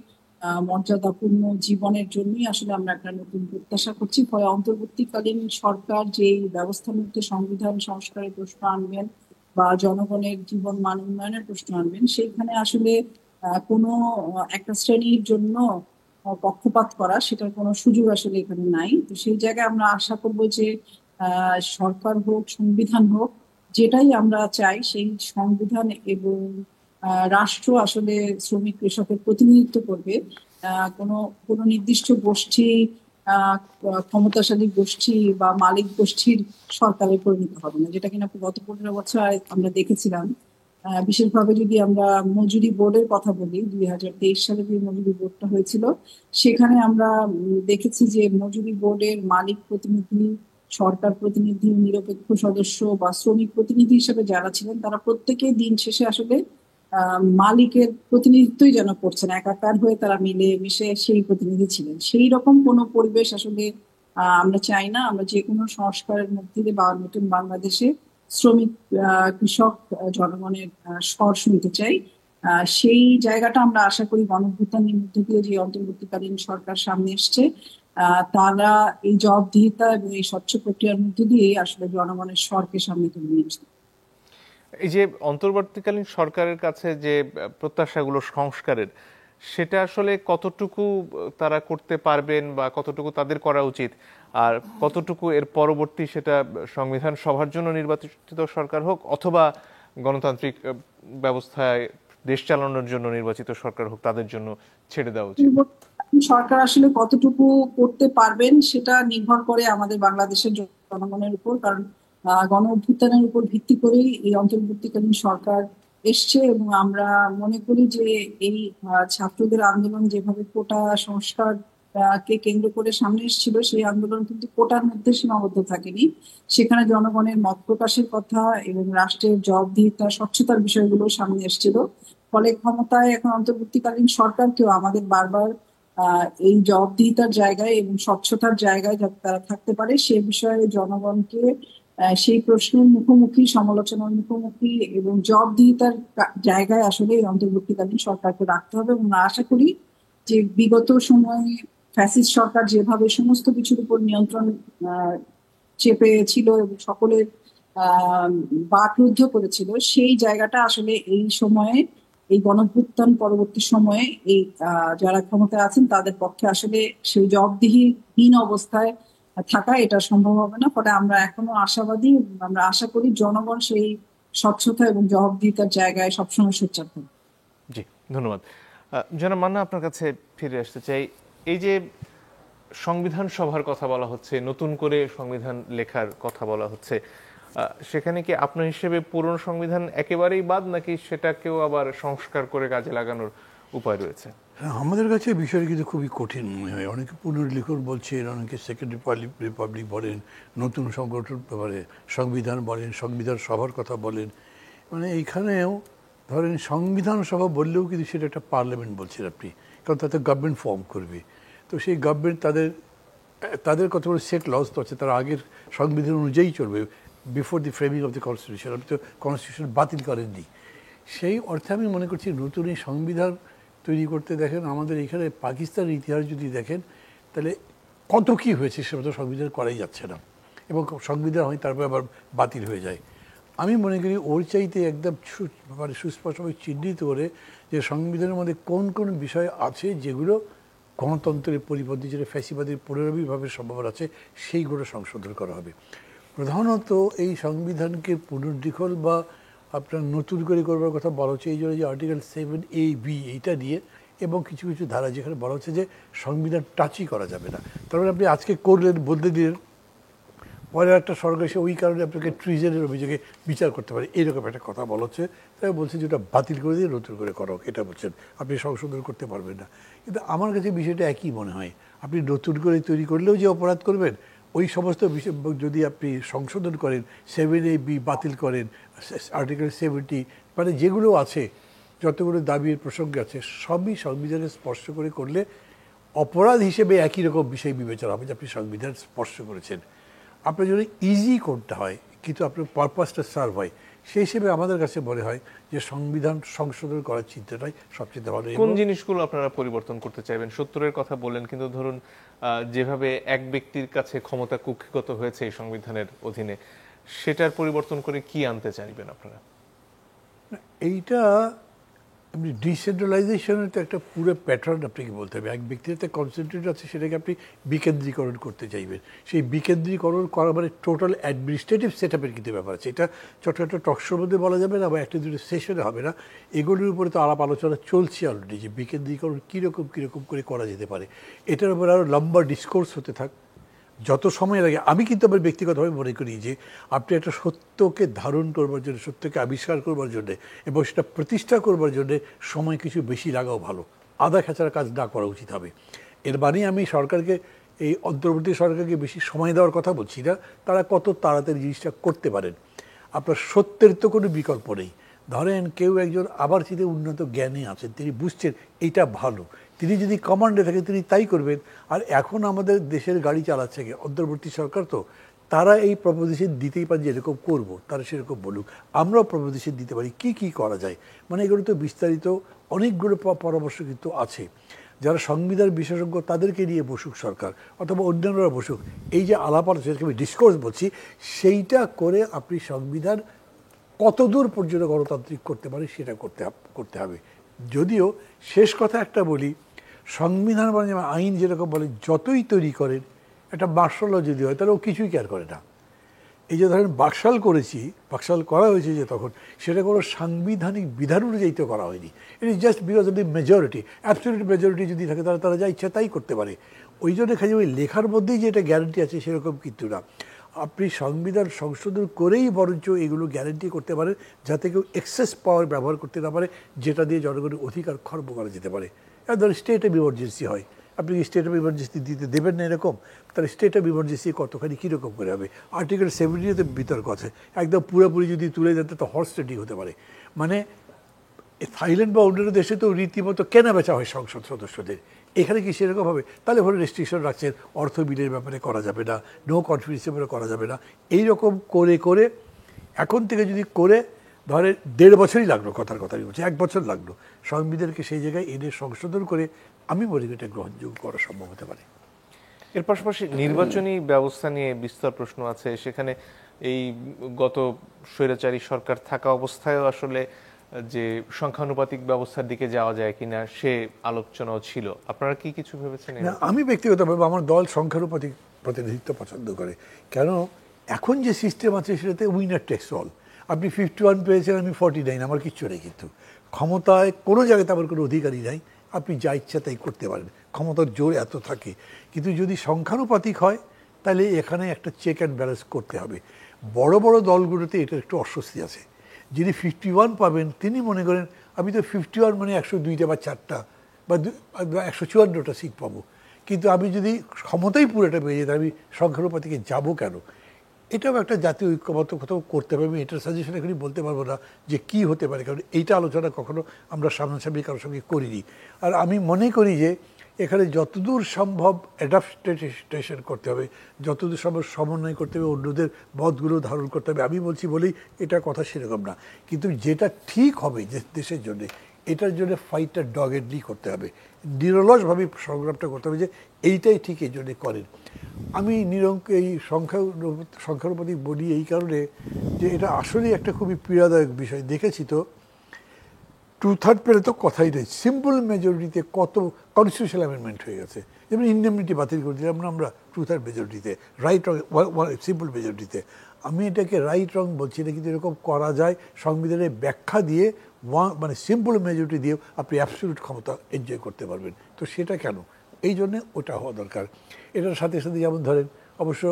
মর্যাদাপূর্ণ জীবনের জন্যই আসলে আমরা একটা নতুন প্রত্যাশা করছি। ফলে অন্তর্বর্তীকালীন সরকার যে ব্যবস্থার মধ্যে সংবিধান সংস্কারের প্রশ্ন আনবেন বা জনগণের জীবন মান উন্নয়নের প্রশ্ন আনবেন, সেইখানে আসলে কোনো একটা শ্রেণীর জন্য পক্ষপাত করা, সেটার কোনো সুযোগ আসলে এখানে নাই। তো সেই জায়গায় আমরা আশা করব যে সরকার হোক, সংবিধান হোক, যেটাই আমরা চাই, সেই সংবিধান এবং রাষ্ট্র আসলে শ্রমিক কৃষকের প্রতিনিধিত্ব করবে। কোনো কোনো নির্দিষ্ট গোষ্ঠী, ক্ষমতাশালী গোষ্ঠী বা মালিক গোষ্ঠীর সরকারে পরিণত হবে না, যেটা কিনা গত 15 বছর আমরা দেখেছিলাম। বিশেষভাবে যদি আমরা মজুরি বোর্ডের কথা বলি, 2023 সালে যে মজুরি বোর্ডটা হয়েছিল, সেখানে আমরা দেখেছি যে মজুরি বোর্ডের মালিক প্রতিনিধি, সরকার প্রতিনিধি, নিরপেক্ষ সদস্য বা শ্রমিক প্রতিনিধি হিসেবে যারা ছিলেন, তারা প্রত্যেকেই দিন শেষে আসলে মালিকের প্রতিনিধিত্বই যেন করছেন, একাকার হয়ে তারা মিলে মিশে সেই প্রতিনিধি ছিলেন। সেই রকম কোনো পরিবেশ আসলে আমরা চাই না। আমরা যে কোনো সংস্কারের মধ্যে দিয়ে বা নতুন বাংলাদেশে শ্রমিক, কৃষক, জনগণের স্বর শুনতে চাই। সেই জায়গাটা আমরা আশা করি গণঅভ্যুত্থানের মধ্যে দিয়ে যে অন্তর্বর্তীকালীন সরকার সামনে এসছে, তারা এই জবাবদিহিতা এবং এই স্বচ্ছ প্রক্রিয়ার মধ্যে দিয়ে আসলে জনগণের স্বরকে সামনে তুলে নিয়েছে। এই যে অন্তর্বর্তীকালীন সরকারের কাছে যে প্রত্যাশাগুলো সংস্কারের, সেটা আসলে কতটুকু তারা করতে পারবেন বা কতটুকু তাদের করা উচিত, আর কতটুকু এর পরবর্তী সেটা সংবিধান সভার জন্য নির্বাচিত সরকার হোক অথবা গণতান্ত্রিক ব্যবস্থায় দেশ চালানোর জন্য নির্বাচিত সরকার হোক, তাদের জন্য ছেড়ে দেওয়া উচিত? সরকার আসলে কতটুকু করতে পারবেন সেটা নির্ভর করে আমাদের বাংলাদেশের জনগণের উপর, কারণ গণ অভ্যুত্থানের উপর ভিত্তি করেই এই অন্তর্বর্তীকালীন সরকার এসছে। এবং আমরা মনে করি যে এই ছাত্রদের আন্দোলন যেভাবে কোটা সংস্কার কে কেন্দ্র করে সামনে এসেছিল, সেই আন্দোলন কিন্তু কোটার মধ্যে সীমাবদ্ধ থাকেনি। সেখানে জনগণের মত প্রকাশের কথা এবং রাষ্ট্রের জবাবদিহিতা, স্বচ্ছতার বিষয়গুলো সামনে এসেছিল। ফলে ক্ষমতায় এখন অন্তর্বর্তীকালীন সরকারকেও আমাদের বারবার এই জবাবদিহিতার জায়গায় এবং স্বচ্ছতার জায়গায় যাতে তারা থাকতে পারে, সে বিষয়ে জনগণকে সেই প্রশ্নের মুখোমুখি, সমালোচনার মুখোমুখি এবং জবাবদিহিতার জায়গায় আসলে এই অন্তর্বর্তীকালীন সরকারকে রাখতে হবে। এবং আশা করি যে বিগত সময়ে ফ্যাসিস্ট সরকার যেভাবে সমস্ত কিছুর উপর নিয়ন্ত্রণ চেপেছিল এবং সকলের বাকরুদ্ধ করেছিল, সেই জায়গাটা আসলে এই সময়ে, এই গণঅভ্যুত্থান পরবর্তী সময়ে এই যারা ক্ষমতায় আছেন তাদের পক্ষে আসলে সেই জবাবদিহিহীন অবস্থায় থাকা এটা সম্ভব হবে না। ফলে আমরা এখনো আশাবাদী, আমরা আশা করি জনগণ সেই স্বচ্ছতা এবং জবাবদিহিতার জায়গায় সবসময় সোচ্চার থাকবে। জি, ধন্যবাদ। জনাব মান্না, আপনার কাছে ফিরে আসতে চাই। এই যে সংবিধান সভার কথা বলা হচ্ছে, নতুন করে সংবিধান লেখার কথা বলা হচ্ছে, সেখানে কি আপনার হিসেবে পুরনো সংবিধান একেবারেই বাদ, নাকি সেটাকেও আবার সংস্কার করে কাজে লাগানোর উপায় রয়েছে? হ্যাঁ, আমাদের কাছে বিষয়টা কিন্তু খুবই কঠিন মনে হয়। অনেকে পুনর্লিখন বলছেন, অনেকে সেকেন্ড রিপাবলিক বলেন, নতুন সংগঠন ব্যাপারে সংবিধান বলেন, সংবিধান সভার কথা বলেন। মানে এইখানেও ধরেন সংবিধান সভা বললেও কিন্তু সেটা একটা পার্লামেন্ট বলছেন আপনি, কারণ তাতে গভর্নমেন্ট ফর্ম করবে। তো সেই গভর্নমেন্ট তাদের কত বড় সেট লস তো আছে, তারা আগের সংবিধান অনুযায়ী চলবে, before the framing of the constitution. আপনি তো কনস্টিটিউশন বাতিল করেননি। সেই অর্থে আমি মনে করছি নতুন এই সংবিধান তৈরি করতে, দেখেন আমাদের এখানে পাকিস্তানের ইতিহাস যদি দেখেন, তাহলে কত কী হয়েছে সেটা তো সংবিধান করাই যাচ্ছে না, এবং সংবিধান হয় তারপরে আবার বাতিল হয়ে যায়। আমি মনে করি ওর চাইতে একদম মানে সুস্পষ্টভাবে চিহ্নিত করে যে সংবিধানের মধ্যে কোন কোন বিষয় আছে যেগুলো গণতন্ত্রের পরিপন্থী, যেটা ফ্যাসিবাদের পুনরাবির্ভাবের সম্ভাবনা আছে, সেইগুলো সংশোধন করা হবে। প্রধানত এই সংবিধানকে পুনর্লিখন বা আপনার নতুন করে করবার কথা বলা হচ্ছে এই জন্য যে আর্টিকেল 7A-B এইটা নিয়ে, এবং কিছু কিছু ধারা যেখানে বলা হচ্ছে যে সংবিধান টাচই করা যাবে না। তারপরে আপনি আজকে করলেন, বদলে দিলেন, পরে একটা সরকার এসে ওই কারণে আপনাকে ট্রিজনের অভিযোগে বিচার করতে পারে, এইরকম একটা কথা বলা হচ্ছে। তাই বলছে যে ওটা বাতিল করে দিয়ে নতুন করে করা হোক, এটা বলছেন, আপনি সংশোধন করতে পারবেন না। কিন্তু আমার কাছে বিষয়টা একই মনে হয়। আপনি নতুন করে তৈরি করলেও যে অপরাধ করবেন, ওই সমস্ত বিষয় যদি আপনি সংশোধন করেন, 7A-B বাতিল করেন, আর্টিকেল 70, মানে যেগুলো আছে, যতগুলো দাবির প্রসঙ্গ আছে, সবই সংবিধানে স্পর্শ করে করলে অপরাধ হিসেবে একই রকম বিষয় বিবেচনা হবে যে আপনি সংবিধান স্পর্শ করেছেন। আপনার জন্য ইজি করতে হয় কিন্তু আপনার পারপাসটা সার্ভ হয়, সেই হিসেবে আমাদের কাছে মনে হয় যে সংবিধান সংশোধন করার চিন্তাটাই সবচেয়ে ভালো। কোন জিনিসগুলো আপনারা পরিবর্তন করতে চাইবেন? 70-এর কথা বললেন, কিন্তু ধরুন যেভাবে এক ব্যক্তির কাছে ক্ষমতা কুক্ষিগত হয়েছে এই সংবিধানের অধীনে, সেটার পরিবর্তন করে কি আনতে চাইবেন আপনারা? এইটা আপনি ডিসেন্ট্রালাইজেশনের তো একটা পুরো প্যাটার্ন আপনাকে বলতে হবে। এক ব্যক্তির একটা কনসেন্ট্রেট আছে, সেটাকে আপনি বিকেন্দ্রীকরণ করতে চাইবেন। সেই বিকেন্দ্রীকরণ করা মানে টোটাল অ্যাডমিনিস্ট্রেটিভ সেট আপের কিন্তু ব্যাপার আছে। এটা ছোটো একটা টকশোর মধ্যে বলা যাবে না বা একটা দুটো সেশনে হবে না, এগুলোর উপরে তো আলাপ আলোচনা চলছে অলরেডি যে বিকেন্দ্রীকরণ কীরকম করে করা যেতে পারে। এটার উপরে আরও লম্বা ডিসকোর্স হতে থাক যত সময় লাগে। আমি কিন্তু আমার ব্যক্তিগতভাবে মনে করি যে আপনি একটা সত্যকে ধারণ করবার জন্য, সত্যকে আবিষ্কার করবার জন্যে এবং সেটা প্রতিষ্ঠা করবার জন্যে সময় কিছু বেশি লাগাও ভালো, আধা খেঁচার কাজ না করা উচিত হবে। এর মানে আমি সরকারকে, এই অন্তর্বর্তী সরকারকে বেশি সময় দেওয়ার কথা বলছি না, তারা কত তাড়াতাড়ি জিনিসটা করতে পারেন। আপনার সত্যের তো কোনো বিকল্প নেই। ধরেন কেউ একজন আবার চিতে উন্নত জ্ঞানী আছেন, তিনি বুঝছেন এইটা ভালো, তিনি যদি কমান্ডে থাকেন তিনি তাই করবেন। আর এখন আমাদের দেশের গাড়ি চালাচ্ছে অন্তর্বর্তী সরকার, তো তারা এই প্রপোজিশন দিতেই পারে যে এরকম করবো, তারা সেরকম বলুক, আমরাও প্রপোজিশন দিতে পারি কি করা যায়। মানে এগুলো তো বিস্তারিত অনেকগুলো পরামর্শ কিন্তু আছে। যারা সংবিধান বিশেষজ্ঞ তাদেরকে নিয়ে বসুক সরকার, অথবা অন্যান্যরা বসুক, এই যে আলাপ আলোচনা আমি ডিসকোর্স বলছি, সেইটা করে আপনি সংবিধান কতদূর পর্যন্ত গণতান্ত্রিক করতে পারে সেটা করতে হবে। যদিও শেষ কথা একটা বলি, সংবিধান মানে আইন যেরকম বলে যতই তৈরি করেন, একটা বাকশালও যদি হয় তাহলে ও কিছুই কেয়ার করে না। এই যে ধরেন বাকশাল করা হয়েছে যে তখন, সেটা কোনো সাংবিধানিক বিধান অনুযায়ী তো করা হয়নি। It is just because of the majority. Absolute majority যদি থাকে তাহলে তারা যা ইচ্ছা তাই করতে পারে। ওই জন্য খালি ওই লেখার মধ্যেই যে এটা গ্যারান্টি আছে সেরকম কিন্তু না। আপনি সংবিধান সংশোধন করেই বরঞ্চ এগুলো গ্যারান্টি করতে পারেন যাতে কেউ এক্সেস পাওয়ার ব্যবহার করতে না পারে, যেটা দিয়ে জনগণের অধিকার খর্ব করা যেতে পারে। ধরেন স্টেট অফ ইমার্জেন্সি হয়, আপনি কি স্টেট অফ ইমার্জেন্সি দিতে দেবেন না এরকম? তাহলে স্টেট অফ ইমার্জেন্সি কতখানি কীরকম করে হবে? আর্টিকেল 70-তে বিতর্ক আছে, একদম পুরোপুরি যদি তুলে দেন তো হর্স ট্রেডিং হতে পারে। মানে থাইল্যান্ড বা অন্যান্য দেশে তো রীতিমতো কেনা বেচা হয় সংসদ সদস্যদের, এখানে কি সেরকম হবে? তাহলে ওখানে রেস্ট্রিকশন রাখছেন, অর্থ বিলের ব্যাপারে করা যাবে না, নো কনফিডেন্সের ব্যাপারে করা যাবে না। এইরকম করে এখন থেকে যদি করে ধরে 1.5 বছরই লাগলো, কথার বলছি 1 বছর লাগলো সংবিধানকে সেই জায়গায় এনে সংশোধন করে, আমি মনে করি এটা গ্রহণযোগ্য করা সম্ভব হতে পারে। এর পাশাপাশি নির্বাচনী ব্যবস্থা নিয়ে বিস্তর প্রশ্ন আছে। সেখানে এই গত স্বৈরাচারী সরকার থাকা অবস্থায়ও আসলে যে সংখ্যানুপাতিক ব্যবস্থার দিকে যাওয়া যায় কিনা সে আলোচনাও ছিল। আপনারা কি কিছু ভেবেছেন? আমি ব্যক্তিগতভাবে আমার দল সংখ্যানুপাতিক প্রতিনিধিত্ব পছন্দ করে। কেন, এখন যে সিস্টেম আছে সেটাতে উইনার টেক্স অল। আপনি 51 পেয়েছেন, আমি 49, আমার কিচ্ছু নেই। কিন্তু ক্ষমতায় কোনো জায়গাতে আমার কোনো অধিকারই নাই, আপনি যা ইচ্ছা তাই করতে পারেন, ক্ষমতার জোর এত থাকে। কিন্তু যদি সংখ্যানুপাতিক হয় তাহলে এখানে একটা চেক অ্যান্ড ব্যালেন্স করতে হবে। বড় বড় দলগুলোতে এটা একটু অস্বস্তি আছে। যিনি 51 পাবেন তিনি মনে করেন আমি তো 51 মানে 102টা বা 4টা বা 154টা সিট পাবো, কিন্তু আমি যদি ক্ষমতাই পুরোটা পেয়ে যেতাম আমি সংখ্যানুপাতিকে যাবো কেন? এটাও একটা জাতীয় ঐক্যবদ্ধ কোথাও করতে হবে। আমি এটার সাজেশন এখনই বলতে পারবো না যে কি হতে পারে, কারণ এইটা আলোচনা কখনো আমরা সামনাসামনি কারোর সঙ্গে করিনি। আর আমি মনে করি যে এখানে যতদূর সম্ভব অ্যাডাপ্টেশন করতে হবে, যতদূর সম্ভব সমন্বয় করতে হবে, অন্যদের মতগুলো ধারণ করতে হবে। আমি বলছি বলেই এটা কথা সেরকম না, কিন্তু যেটা ঠিক হবে যে দেশের জন্য, এটার জন্য ফাইটটা ডগেডলি করতে হবে, নিরলসভাবে সংগ্রামটা করতে হবে যে এইটাই ঠিক, এই জন্যে করেন। আমি এই সংখ্যানুপাতিক বলি এই কারণে যে এটা আসলেই একটা খুবই পীড়াদায়ক বিষয়। দেখেছি তো 2/3 পেলে তো কথাই নেই, সিম্পল মেজরিটিতে কত কনস্টিটিউশনাল অ্যামেন্ডমেন্ট হয়ে গেছে। যেমন ইনডেমনিটি বাতিল করে দিলাম আমরা 2/3 মেজরিটিতে, রাইট রং সিম্পল মেজরিটিতে। আমি এটাকে রাইট রং বলছি না, কিন্তু এরকম করা যায় সংবিধানের ব্যাখ্যা দিয়ে, মানে সিম্পল মেজরিটি দিয়ে আপনি অ্যাবসলিউট ক্ষমতা এনজয় করতে পারবেন। তো সেটা কেন? এই জন্যে ওটা হওয়া দরকার। এটার সাথে সাথে যেমন ধরেন, অবশ্য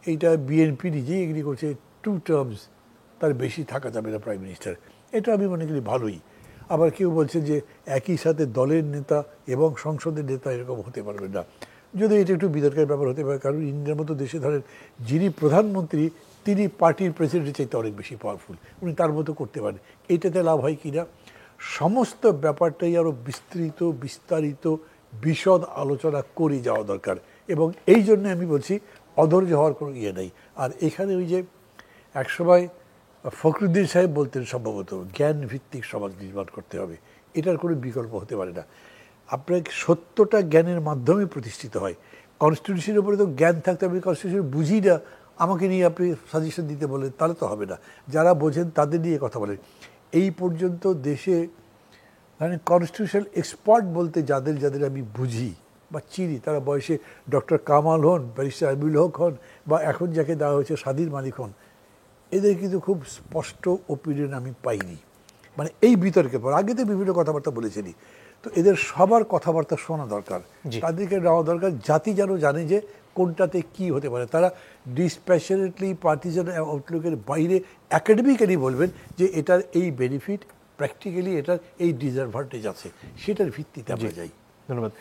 এইটা বিএনপি নিজেই এগ্রি করছে 2 টার্মস, তার বেশি থাকা যাবে না প্রাইম মিনিস্টার। এটা আমি মনে করি ভালোই। আবার কেউ বলছে যে একই সাথে দলের নেতা এবং সংসদের নেতা এরকম হতে পারবে না, যদি এটা একটু বিতর্কের ব্যাপার হতে পারে। কারণ ইন্ডিয়ার মতো দেশে ধরেন যিনি প্রধানমন্ত্রী তিনি পার্টির প্রেসিডেন্টের চাইতে অনেক বেশি পাওয়ারফুল, উনি তার মতো করতে পারেন। এইটাতে লাভ হয় কিনা, সমস্ত ব্যাপারটাই আরও বিস্তারিত বিশদ আলোচনা করে যাওয়া দরকার। এবং এই জন্য আমি বলছি অধৈর্য হওয়ার কোনো ইয়ে নেই। আর এখানে ওই যে একসময় ফখরুদ্দিন সাহেব বলতেন সম্ভবত জ্ঞান ভিত্তিক সমাজ নির্মাণ করতে হবে, এটার কোনো বিকল্প হতে পারে না। আপনার সত্যটা জ্ঞানের মাধ্যমে প্রতিষ্ঠিত হয়। কনস্টিটিউশনের উপরে তো জ্ঞান থাকতে হবে, কনস্টিটিউশন বুঝি না, আমাকে নিয়ে আপনি সাজেশন দিতে বলেন, তাহলে তো হবে না। যারা বোঝেন তাদের নিয়ে কথা বলেন। এই পর্যন্ত দেশে মানে কনস্টিটিউশনাল এক্সপার্ট বলতে যাদের আমি বুঝি বা চিনি, তারা বয়সে ডক্টর কামাল হন, ব্যারিস্টার আমিনুল হক হন, বা এখন যাকে দেওয়া হয়েছে স্বাধীন মালিক হন, এদের কিন্তু খুব স্পষ্ট ওপিনিয়ন আমি পাইনি। মানে এই বিতর্কের পর, আগে তো বিভিন্ন কথাবার্তা বলেছিনি, তো এদের সবার কথাবার্তা শোনা দরকার, তাদেরকে নেওয়া দরকার, জাতি যেন জানে যে কোনটাতে কি হতে পারে। তারা ডিসপ্যাশনেটলি পার্টিজান আউটলুকের বাইরে একাডেমিক্যালি বলবেন যে এটার এই বেনিফিট, প্র্যাকটিক্যালি এটার এই ডিসঅ্যাডভান্টেজ আছে, সেটার ভিত্তিতে আমরা যাই। ধন্যবাদ।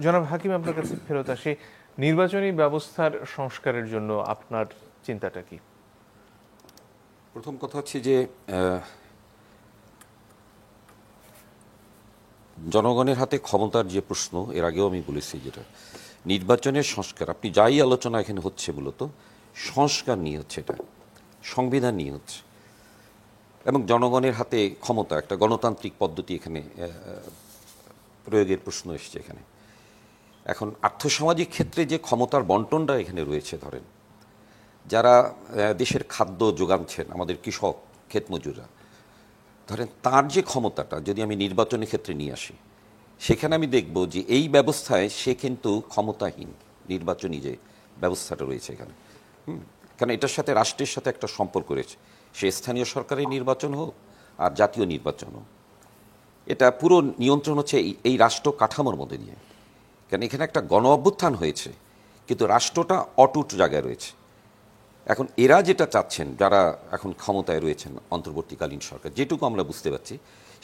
জনাব হাকিম, আপনার কাছে ফেরত আসি। নির্বাচনী ব্যবস্থার সংস্কারের জন্য আপনার চিন্তাটা কি? প্রথম কথা হচ্ছে যে জনগণের হাতে ক্ষমতার যে প্রশ্ন, এর আগেও আমি বলেছি, যেটা নির্বাচনের সংস্কার, আপনি যাই আলোচনা এখানে হচ্ছে মূলত সংস্কার নিয়ে হচ্ছে, এটা সংবিধান নিয়ে হচ্ছে, এবং জনগণের হাতে ক্ষমতা, একটা গণতান্ত্রিক পদ্ধতি এখানে প্রয়োগের প্রশ্ন এসছে এখানে। এখন আর্থসামাজিক ক্ষেত্রে যে ক্ষমতার বন্টনটা এখানে রয়েছে, ধরেন যারা দেশের খাদ্য যোগাচ্ছেন, আমাদের কৃষক, ক্ষেত মজুররা, ধরেন তার যে ক্ষমতাটা যদি আমি নির্বাচনের ক্ষেত্রে নিয়ে আসি, সেখানে আমি দেখব যে এই ব্যবস্থায় সে কিন্তু ক্ষমতাহীন। নির্বাচনী যে ব্যবস্থাটা রয়েছে এখানে, কারণ এটার সাথে রাষ্ট্রের সাথে একটা সম্পর্ক রয়েছে, সে স্থানীয় সরকারের নির্বাচন হোক আর জাতীয় নির্বাচন হোক, এটা পুরো নিয়ন্ত্রণ হচ্ছে এই রাষ্ট্র কাঠামোর মধ্যে দিয়ে। কারণ এখানে একটা গণ অভ্যুত্থান হয়েছে, কিন্তু রাষ্ট্রটা অটুট জায়গায় রয়েছে। এখন এরা যেটা চাচ্ছেন, যারা এখন ক্ষমতায় রয়েছেন অন্তর্বর্তীকালীন সরকার, যেটুকু আমরা বুঝতে পারছি,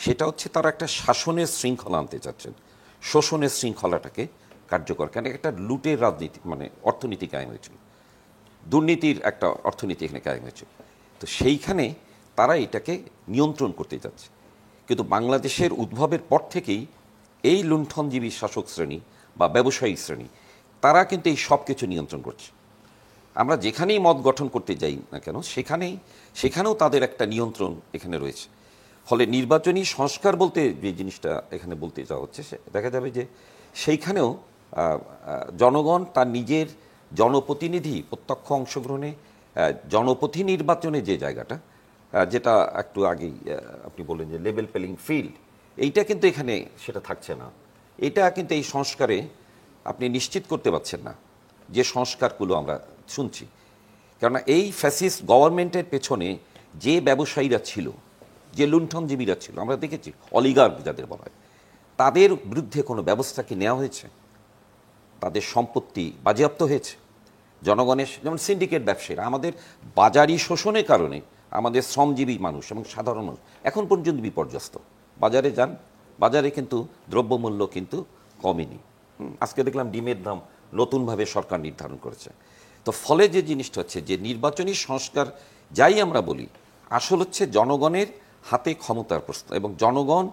সেটা হচ্ছে তারা একটা শাসনের শৃঙ্খলা আনতে চাচ্ছেন, শোষণের শৃঙ্খলাটাকে কার্যকর। কেন একটা লুটের রাজনীতি, মানে অর্থনীতি কায়েম হয়েছিল, দুর্নীতির একটা অর্থনীতি এখানে কায়েম হয়েছিল, তো সেইখানে তারা এটাকে নিয়ন্ত্রণ করতে যাচ্ছে। কিন্তু বাংলাদেশের উদ্ভবের পর থেকেই এই লুণ্ঠনজীবী শাসক শ্রেণী বা ব্যবসায়ী শ্রেণী, তারা কিন্তু এই সব কিছু নিয়ন্ত্রণ করছে। আমরা যেখানেই মত গঠন করতে যাই না কেন, সেখানেও তাদের একটা নিয়ন্ত্রণ এখানে রয়েছে। ফলে নির্বাচনী সংস্কার বলতে যে জিনিসটা এখানে বলতে যাওয়া হচ্ছে, দেখা যাবে যে সেইখানেও জনগণ তার নিজের জনপ্রতিনিধি প্রত্যক্ষ অংশগ্রহণে জনপ্রতি নির্বাচনে যে জায়গাটা, যেটা একটু আগেই আপনি বললেন যে লেভেল প্লেইং ফিল্ড, এইটা কিন্তু এখানে সেটা থাকছে না। এটা কিন্তু এই সংস্কারে আপনি নিশ্চিত করতে পারছেন না, যে সংস্কারগুলো আমরা শুনছি। কেননা এই ফ্যাসিস্ট গভর্নমেন্টের পেছনে যে ব্যবসায়ীরা ছিল, যে লুণ্ঠনজীবীরা ছিল, আমরা দেখেছি অলিগার্ক যাদের বলা হয়, তাদের বিরুদ্ধে কোনো ব্যবস্থা কি নেওয়া হয়েছে? তাদের সম্পত্তি বাজেয়াপ্ত হয়েছে? জনগণের, যেমন সিন্ডিকেট ব্যবসায়ীরা, আমাদের বাজারি শোষণের কারণে আমাদের শ্রমজীবী মানুষ এবং সাধারণ মানুষ এখন পর্যন্ত বিপর্যস্ত। বাজারে যান, বাজারে কিন্তু দ্রব্যমূল্য কিন্তু কমেনি। আজকে দেখলাম ডিমের দাম নতুনভাবে সরকার নির্ধারণ করেছে। তো ফলে যে জিনিসটা হচ্ছে যে নির্বাচনী সংস্কার যাই আমরা বলি, আসল হচ্ছে জনগণের হাতে ক্ষমতার প্রশ্ন, এবং জনগণ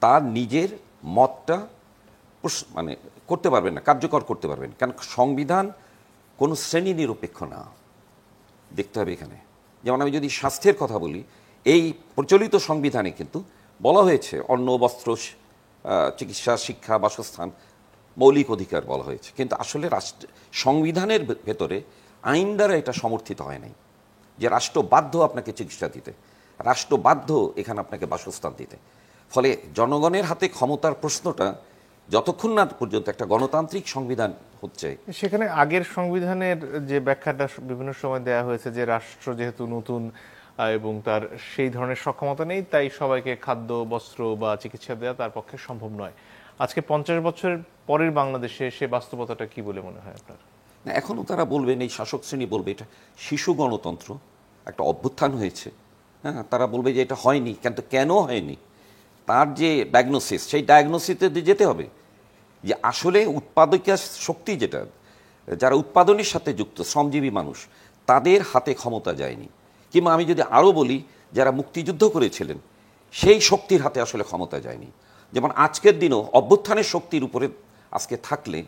তার নিজের মতটা মানে করতে পারবেন না, কার্যকর করতে পারবেন। কারণ সংবিধান কোনো শ্রেণী নিরপেক্ষ না, দেখতে হবে এখানে। যেমন আমি যদি স্বাস্থ্যের কথা বলি, এই প্রচলিত সংবিধানে কিন্তু বলা হয়েছে অন্ন, বস্ত্র, চিকিৎসা, শিক্ষা, বাসস্থান মৌলিক অধিকার বলা হয়েছে, কিন্তু আসলে সংবিধানের ভেতরে আইন দ্বারা এটা সমর্থিত হয় নাই যে রাষ্ট্র বাধ্য আপনাকে চিকিৎসা দিতে, রাষ্ট্র বাধ্য এখানে আপনাকে বাসস্থান দিতে। ফলে জনগণের হাতে ক্ষমতার প্রশ্নটা যতক্ষণ না পর্যন্ত একটা গণতান্ত্রিক সংবিধান হচ্ছে, সেখানে আগের সংবিধানের যে ব্যাখ্যাটা বিভিন্ন সময় দেয়া হয়েছে যে রাষ্ট্র যেহেতু নতুন এবং তার সেই ধরনের সক্ষমতা নেই, তাই সবাইকে খাদ্য, বস্ত্র বা চিকিৎসা দেওয়া তার পক্ষে সম্ভব নয়। আজকে 50 বছরের পরের বাংলাদেশে সে বাস্তবতাটা কি বলে মনে হয় আপনার? এখনও তারা বলবেন, এই শাসক শ্রেণী বলবে এটা শিশু গণতন্ত্র, একটা অভ্যুত্থান হয়েছে। হ্যাঁ, তারা বলবে যে এটা হয়নি, কিন্তু কেন হয়নি তার যে ডায়াগনোসিস, সেই ডায়াগনোসিসে যেতে হবে যে আসলে উৎপাদক শক্তি, যেটা যারা উৎপাদনের সাথে যুক্ত শ্রমজীবী মানুষ, তাদের হাতে ক্ষমতা যায়নি। কিংবা আমি যদি আরও বলি, যারা মুক্তিযুদ্ধ করেছিলেন সেই শক্তির হাতে আসলে ক্ষমতা যায়নি। যেমন আজকের দিনও অভ্যুত্থানের শক্তির উপরে আজকে থাকলে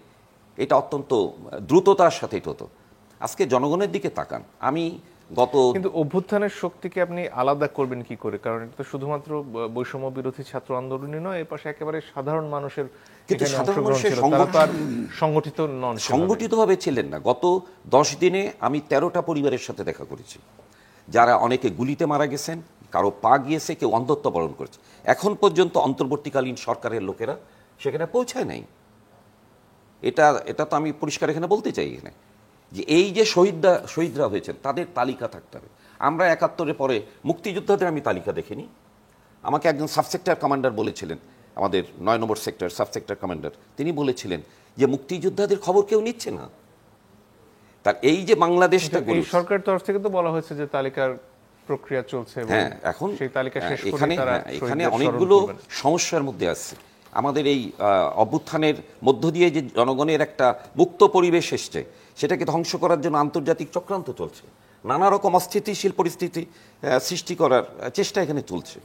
এটা অত্যন্ত দ্রুততার সাথে এটা হতো। আজকে জনগণের দিকে তাকান। আমি কিন্তু অভ্যুত্থানের শক্তিকে আপনি আলাদা করবেন কি করে? কারণ এটা তো শুধুমাত্র বৈষম্য বিরোধী ছাত্র আন্দোলনই নয়, এর পাশে একেবারে সাধারণ মানুষের সংগঠিত নন, সংগঠিতভাবে ছিলেন না। গত 10 দিনে আমি 13টা পরিবারের সাথে দেখা করেছি, যারা অনেকে গুলিতে মারা গেছেন, কারো পা গিয়েছে, কেউ অন্ধত্ব বরণ করেছে। এখন পর্যন্ত অন্তর্বর্তীকালীন সরকারের লোকেরা সেখানে পৌঁছায় নাই। এটা তো আমি পরিষ্কার এখানে বলতে চাই এখানে যে এই যে শহীদরা হয়েছেন তাদের তালিকা থাকতে হবে। আমরা 71-এর পরে মুক্তিযোদ্ধাদের আমি তালিকা দেখিনি। আমাকে একজন সাবসেক্টর কমান্ডার বলেছিলেন, আমাদের 9 নম্বর সেক্টর সাবসেক্টর কমান্ডার, তিনি বলেছিলেন যে মুক্তিযোদ্ধাদের খবর কেউ নিচ্ছে না। তার এই যে বাংলাদেশটা সরকার তরফ থেকে তো বলা হয়েছে যে তালিকার প্রক্রিয়া চলছে। হ্যাঁ, এখন সেই তালিকা শেষ করে এখানে অনেকগুলো সমস্যার মধ্যে আছে। আমাদের এই অভ্যুত্থানের মধ্য দিয়ে যে জনগণের একটা মুক্ত পরিবেশ এসছে, সেটাকে ধ্বংস করার জন্য আন্তর্জাতিক চক্রান্ত চলছে। নানা রকম অস্থিতিশীল পরিস্থিতি সৃষ্টি করার চেষ্টা এখানে চলছে।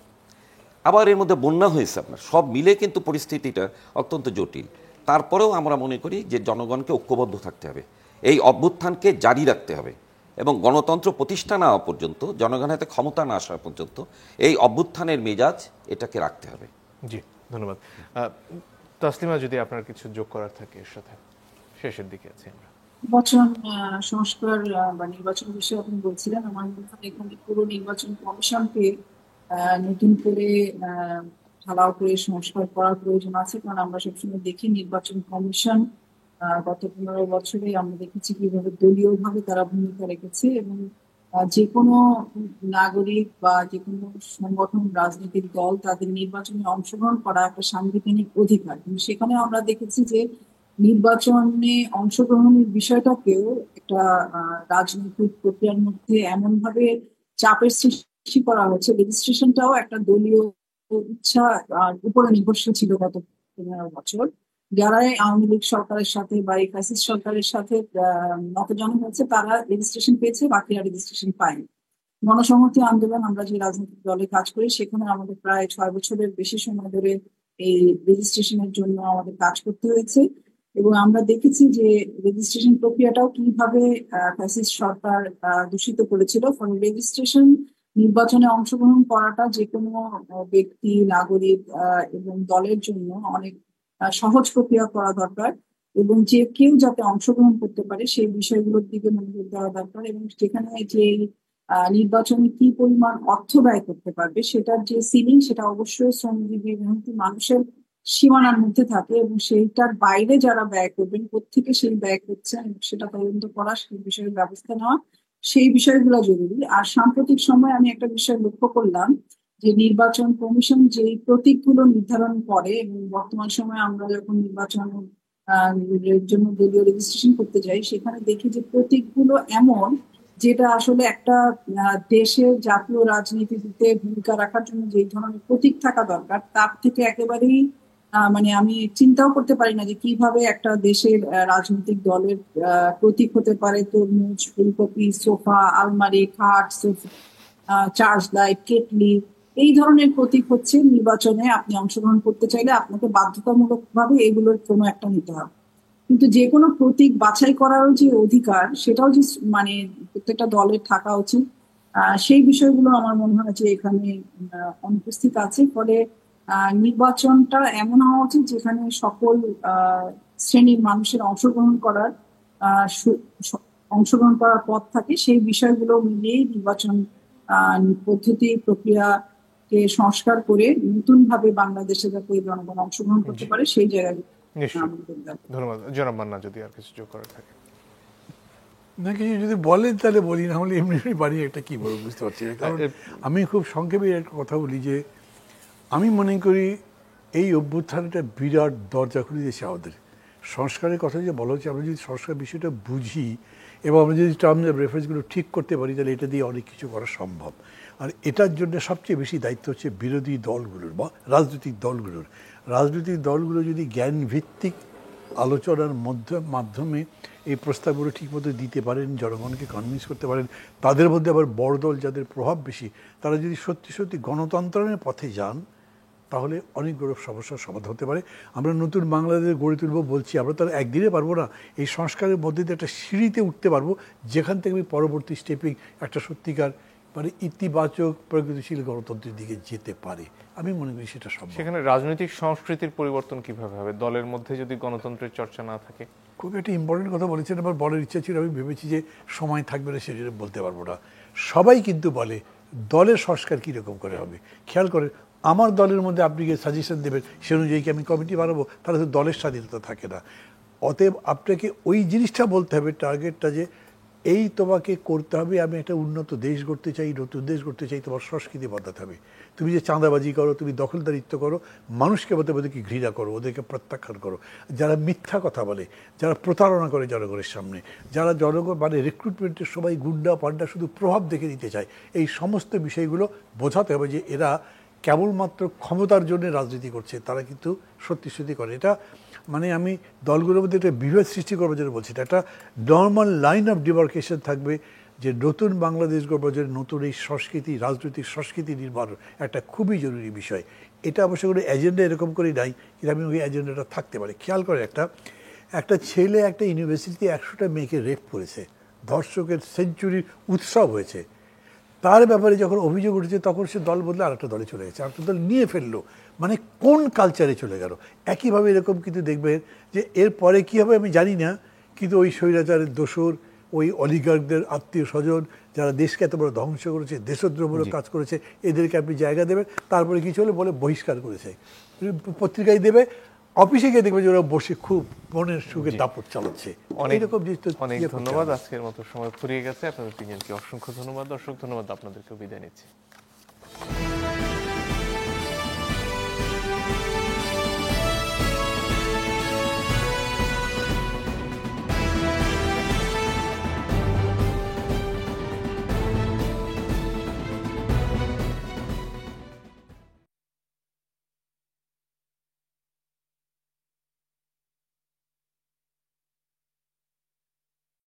আবার এর মধ্যে বন্যা হয়েছে আপনার, সব মিলে কিন্তু পরিস্থিতিটা অত্যন্ত জটিল। তারপরেও আমরা মনে করি যে জনগণকে ঐক্যবদ্ধ থাকতে হবে, এই অভ্যুত্থানকে জারি রাখতে হবে এবং গণতন্ত্র প্রতিষ্ঠা না হওয়া পর্যন্ত, জনগণের হাতে ক্ষমতা না আসা পর্যন্ত এই অভ্যুত্থানের মেজাজ এটাকে রাখতে হবে। জি, ধন্যবাদ। তাসলিমা, যদি আপনার কিছু যোগ করার থাকে এর সাথে, শেষের দিকে আছি আমরা। নির্বাচন সংস্কার বা নির্বাচন বিষয়ে আপনি বলছিলেন, আমার মনে হয় এখানে পুরো নির্বাচন কমিশনকে নতুন করে ঢালাও করে সংস্কার করার প্রয়োজন আছে। কারণ আমরা সবসময় দেখি নির্বাচন কমিশন গত 15 বছরে আমরা দেখেছি কিভাবে দলীয়ভাবে তারা ভূমিকা রেখেছে এবং যে কোনো নাগরিক বা যে কোনো সংগঠন, রাজনৈতিক দল তাদের নির্বাচনে অংশগ্রহণ করা একটা সাংবিধানিক অধিকার। কিন্তু সেখানে আমরা দেখেছি যে নির্বাচনে অংশগ্রহণের বিষয়টাকেও একটা রাজনৈতিক প্রক্রিয়ার মধ্যে এমন ভাবে চাপের সৃষ্টি করা হচ্ছে, রেজিস্ট্রেশনটাও একটা দলীয় ইচ্ছা উপরে নির্ভরশীল ছিল গত 15 বছর। যারাই আওয়ামী লীগ সরকারের সাথে বা এই ফ্যাসিস্ট সরকারের সাথে নতজানু হয়েছে তারা রেজিস্ট্রেশন পেয়েছে, বাকিরা রেজিস্ট্রেশন পায়নি। গণসংহতি আন্দোলন, আমরা যে রাজনৈতিক দলে কাজ করি সেখানে আমাদের প্রায় 6 বছরের বেশি সময় ধরে এই রেজিস্ট্রেশনের জন্য আমাদের কাজ করতে হয়েছে এবং আমরা দেখেছি যে রেজিস্ট্রেশন প্রক্রিয়াটাও কিভাবে ফ্যাসিস্ট সরকার দূষিত করেছিল। ফলে রেজিস্ট্রেশন, নির্বাচনে অংশগ্রহণ করাটা যে কোনো ব্যক্তি, নাগরিক এবং দলের জন্য অনেক সহজ প্রক্রিয়া করা দরকার এবং যে কেউ যাতে অংশগ্রহণ করতে পারে সেই বিষয়গুলোর দিকে মনোযোগ দেওয়া দরকার এবং যেখানে যে নির্বাচনে কি পরিমাণ অর্থ ব্যয় করতে পারবে সেটার যে সিলিং, সেটা অবশ্যই শ্রমজীবী মেহনতি মানুষের সীমানার মধ্যে থাকে এবং সেইটার বাইরে যারা ব্যয় করবেন প্রত্যেকে সেই ব্যয় করছেন সেটা তদন্ত করা, সেই বিষয়ে ব্যবস্থা নেওয়া, সেই বিষয়গুলো জরুরি। আর সাম্প্রতিক সময় আমি একটা বিষয় লক্ষ্য করলাম যে নির্বাচন কমিশন যে প্রতীকগুলো নির্ধারণ করে এবং বর্তমান সময়ে আমরা যখন নির্বাচনের জন্য দলীয় রেজিস্ট্রেশন করতে যাই সেখানে দেখি যে প্রতীকগুলো এমন যেটা আসলে একটা দেশের জাতীয় রাজনীতিতে ভূমিকা রাখার জন্য যে ধরনের প্রতীক থাকা দরকার তার থেকে একেবারেই মানে আমি চিন্তাও করতে পারি না যে কিভাবে একটা দেশের রাজনৈতিক দলের প্রতীক হতে পারে তরমুজ, ফুলকপি, সোফা, আলমারি, খাট, চার্জ লাইট, কেটলি। এই ধরনের প্রতীক হচ্ছে নির্বাচনে আপনি অংশগ্রহণ করতে চাইলে আপনাকে বাধ্যতামূলক ভাবে এগুলোর কোনো একটা নিতে হবে। কিন্তু যে কোনো প্রতীক বাছাই করারও যে অধিকার সেটাও যে মানে প্রত্যেকটা দলের থাকা উচিত, সেই বিষয়গুলো আমার মনে হয় যে এখানে অনুপস্থিত আছে। ফলে নির্বাচনটা এমন হওয়া উচিত যেখানে সকল শ্রেণীর মানুষের অংশগ্রহণ করার পথ থাকে। সেই বিষয়গুলো মিলিয়েই নির্বাচন পদ্ধতি প্রক্রিয়াকে সংস্কার করে নতুন ভাবে বাংলাদেশে যাতে জনগণ অংশগ্রহণ করতে পারে সেই জায়গায়। ধন্যবাদ। জনাব মান্না, যদি আর কিছু যোগ করার থাকে। না, কিছু যদি বলেন তাহলে বলি, না হলে এমনি বাড়ি একটা কি বলবো বুঝতে পারছি না। কারণ আমি খুব সংক্ষেপে একটা কথা বলি যে আমি মনে করি এই অভ্যুত্থানটা বিরাট দরজা খুলে দিয়েছে আমাদের সংস্কারের কথা যে বলা হচ্ছে। আমরা যদি সংস্কার বিষয়টা বুঝি এবং আমরা যদি টার্মস অফ রেফারেন্সগুলো ঠিক করতে পারি তাহলে এটা দিয়ে অনেক কিছু করা সম্ভব। আর এটার জন্য সবচেয়ে বেশি দায়িত্ব হচ্ছে বিরোধী দলগুলোর বা রাজনৈতিক দলগুলোর। রাজনৈতিক দলগুলো যদি জ্ঞানভিত্তিক আলোচনার মাধ্যমে এই প্রস্তাবগুলো ঠিকমতো দিতে পারেন, জনগণকে কনভিন্স করতে পারেন, তাদের মধ্যে আবার বড় দল যাদের প্রভাব বেশি তারা যদি সত্যি সত্যি গণতন্ত্রের পথে যান তাহলে অনেকগুলো সমস্যার সমাধান হতে পারে। আমরা নতুন বাংলাদেশ গড়ে তুলব বলছি, আমরা তারা একদিনে পারবো না। এই সংস্কারের মধ্যে দিয়ে একটা সিঁড়িতে উঠতে পারবো যেখান থেকে আমি পরবর্তী স্টেপিং একটা সত্যিকার মানে ইতিবাচক প্রগতিশীল গণতন্ত্রের দিকে যেতে পারে। আমি মনে করি সেটা সম্ভব। সেখানে রাজনৈতিক সংস্কৃতির পরিবর্তন কিভাবে হবে দলের মধ্যে যদি গণতন্ত্রের চর্চা না থাকে? খুব একটা ইম্পর্টেন্ট কথা বলেছেন। আমার বলার ইচ্ছা ছিল, আমি ভেবেছি যে সময় থাকবে না সেটা বলতে পারবো না। সবাই কিন্তু বলে দলের সংস্কার কীরকম করে হবে। খেয়াল করে আমার দলের মধ্যে আপনি গিয়ে সাজেশন দেবেন, সে অনুযায়ী কি আমি কমিটি বানাবো? তাহলে তো দলের স্বাধীনতা থাকে না। অতএব আপনাকে ওই জিনিসটা বলতে হবে, টার্গেটটা যে এই তোমাকে করতে হবে, আমি একটা উন্নত দেশ গড়তে চাই, নতুন দেশ গড়তে চাই, তোমার সংস্কৃতি বদলাতে হবে। তুমি যে চাঁদাবাজি করো, তুমি দখলদারিত্ব করো, মানুষকে বলতে ওদেরকে ঘৃণা করো, ওদেরকে প্রত্যাখ্যান করো, যারা মিথ্যা কথা বলে, যারা প্রতারণা করে জনগণের সামনে, যারা জনগণ মানে রিক্রুটমেন্টের সময় গুন্ডা পান্ডা শুধু প্রভাব দেখে দিতে চায়, এই সমস্ত বিষয়গুলো বোঝাতে হবে যে এরা কেবলমাত্র ক্ষমতার জন্য রাজনীতি করছে, তারা কিন্তু সত্যি সত্যি করে। এটা মানে আমি দলগুলোর মধ্যে একটা বিভেদ সৃষ্টি করবো যেটা বলছি, এটা একটা নর্মাল লাইন অফ ডিমার্কেশন থাকবে যে নতুন বাংলাদেশ গড়বার জন্য নতুন এই সংস্কৃতি, রাজনৈতিক সংস্কৃতি নির্মাণ একটা খুবই জরুরি বিষয়। এটা অবশ্য কোনো এজেন্ডা এরকম করেই নাই, কিন্তু আমি ওই এজেন্ডাটা থাকতে পারে। খেয়াল করে একটা ছেলে একটা ইউনিভার্সিটিতে 100টা মেয়েকে রেপ করেছে, ধর্ষকের সেঞ্চুরির উৎসব হয়েছে, তার ব্যাপারে যখন অভিযোগ উঠেছে তখন সে দল বদলে আরেকটা দলে চলে গেছে, আরেকটা দল নিয়ে ফেললো। মানে কোন কালচারে চলে গেল? একইভাবে এরকম কিন্তু দেখবেন যে এরপরে কী হবে আমি জানি না, কিন্তু ওই স্বৈরাচারের দোসর, ওই অলিগার্কদের আত্মীয় স্বজন যারা দেশকে এত বড় ধ্বংস করেছে, দেশদ্রোহমূলক কাজ করেছে, এদেরকে আপনি জায়গা দেবেন। তারপরে কিছু হলে বলে বহিষ্কার করেছে, পত্রিকায় দেবে, অফিসে গিয়ে দেখবে যে ওরা বসে খুব মনের সুখে দাপট চালাচ্ছে। অনেক ধন্যবাদ। আজকের মতো সময় ফুরিয়ে গেছে। আপনাদের তিনজনকে অসংখ্য ধন্যবাদ। দর্শক ধন্যবাদ, আপনাদেরকে বিদায় নিচ্ছি।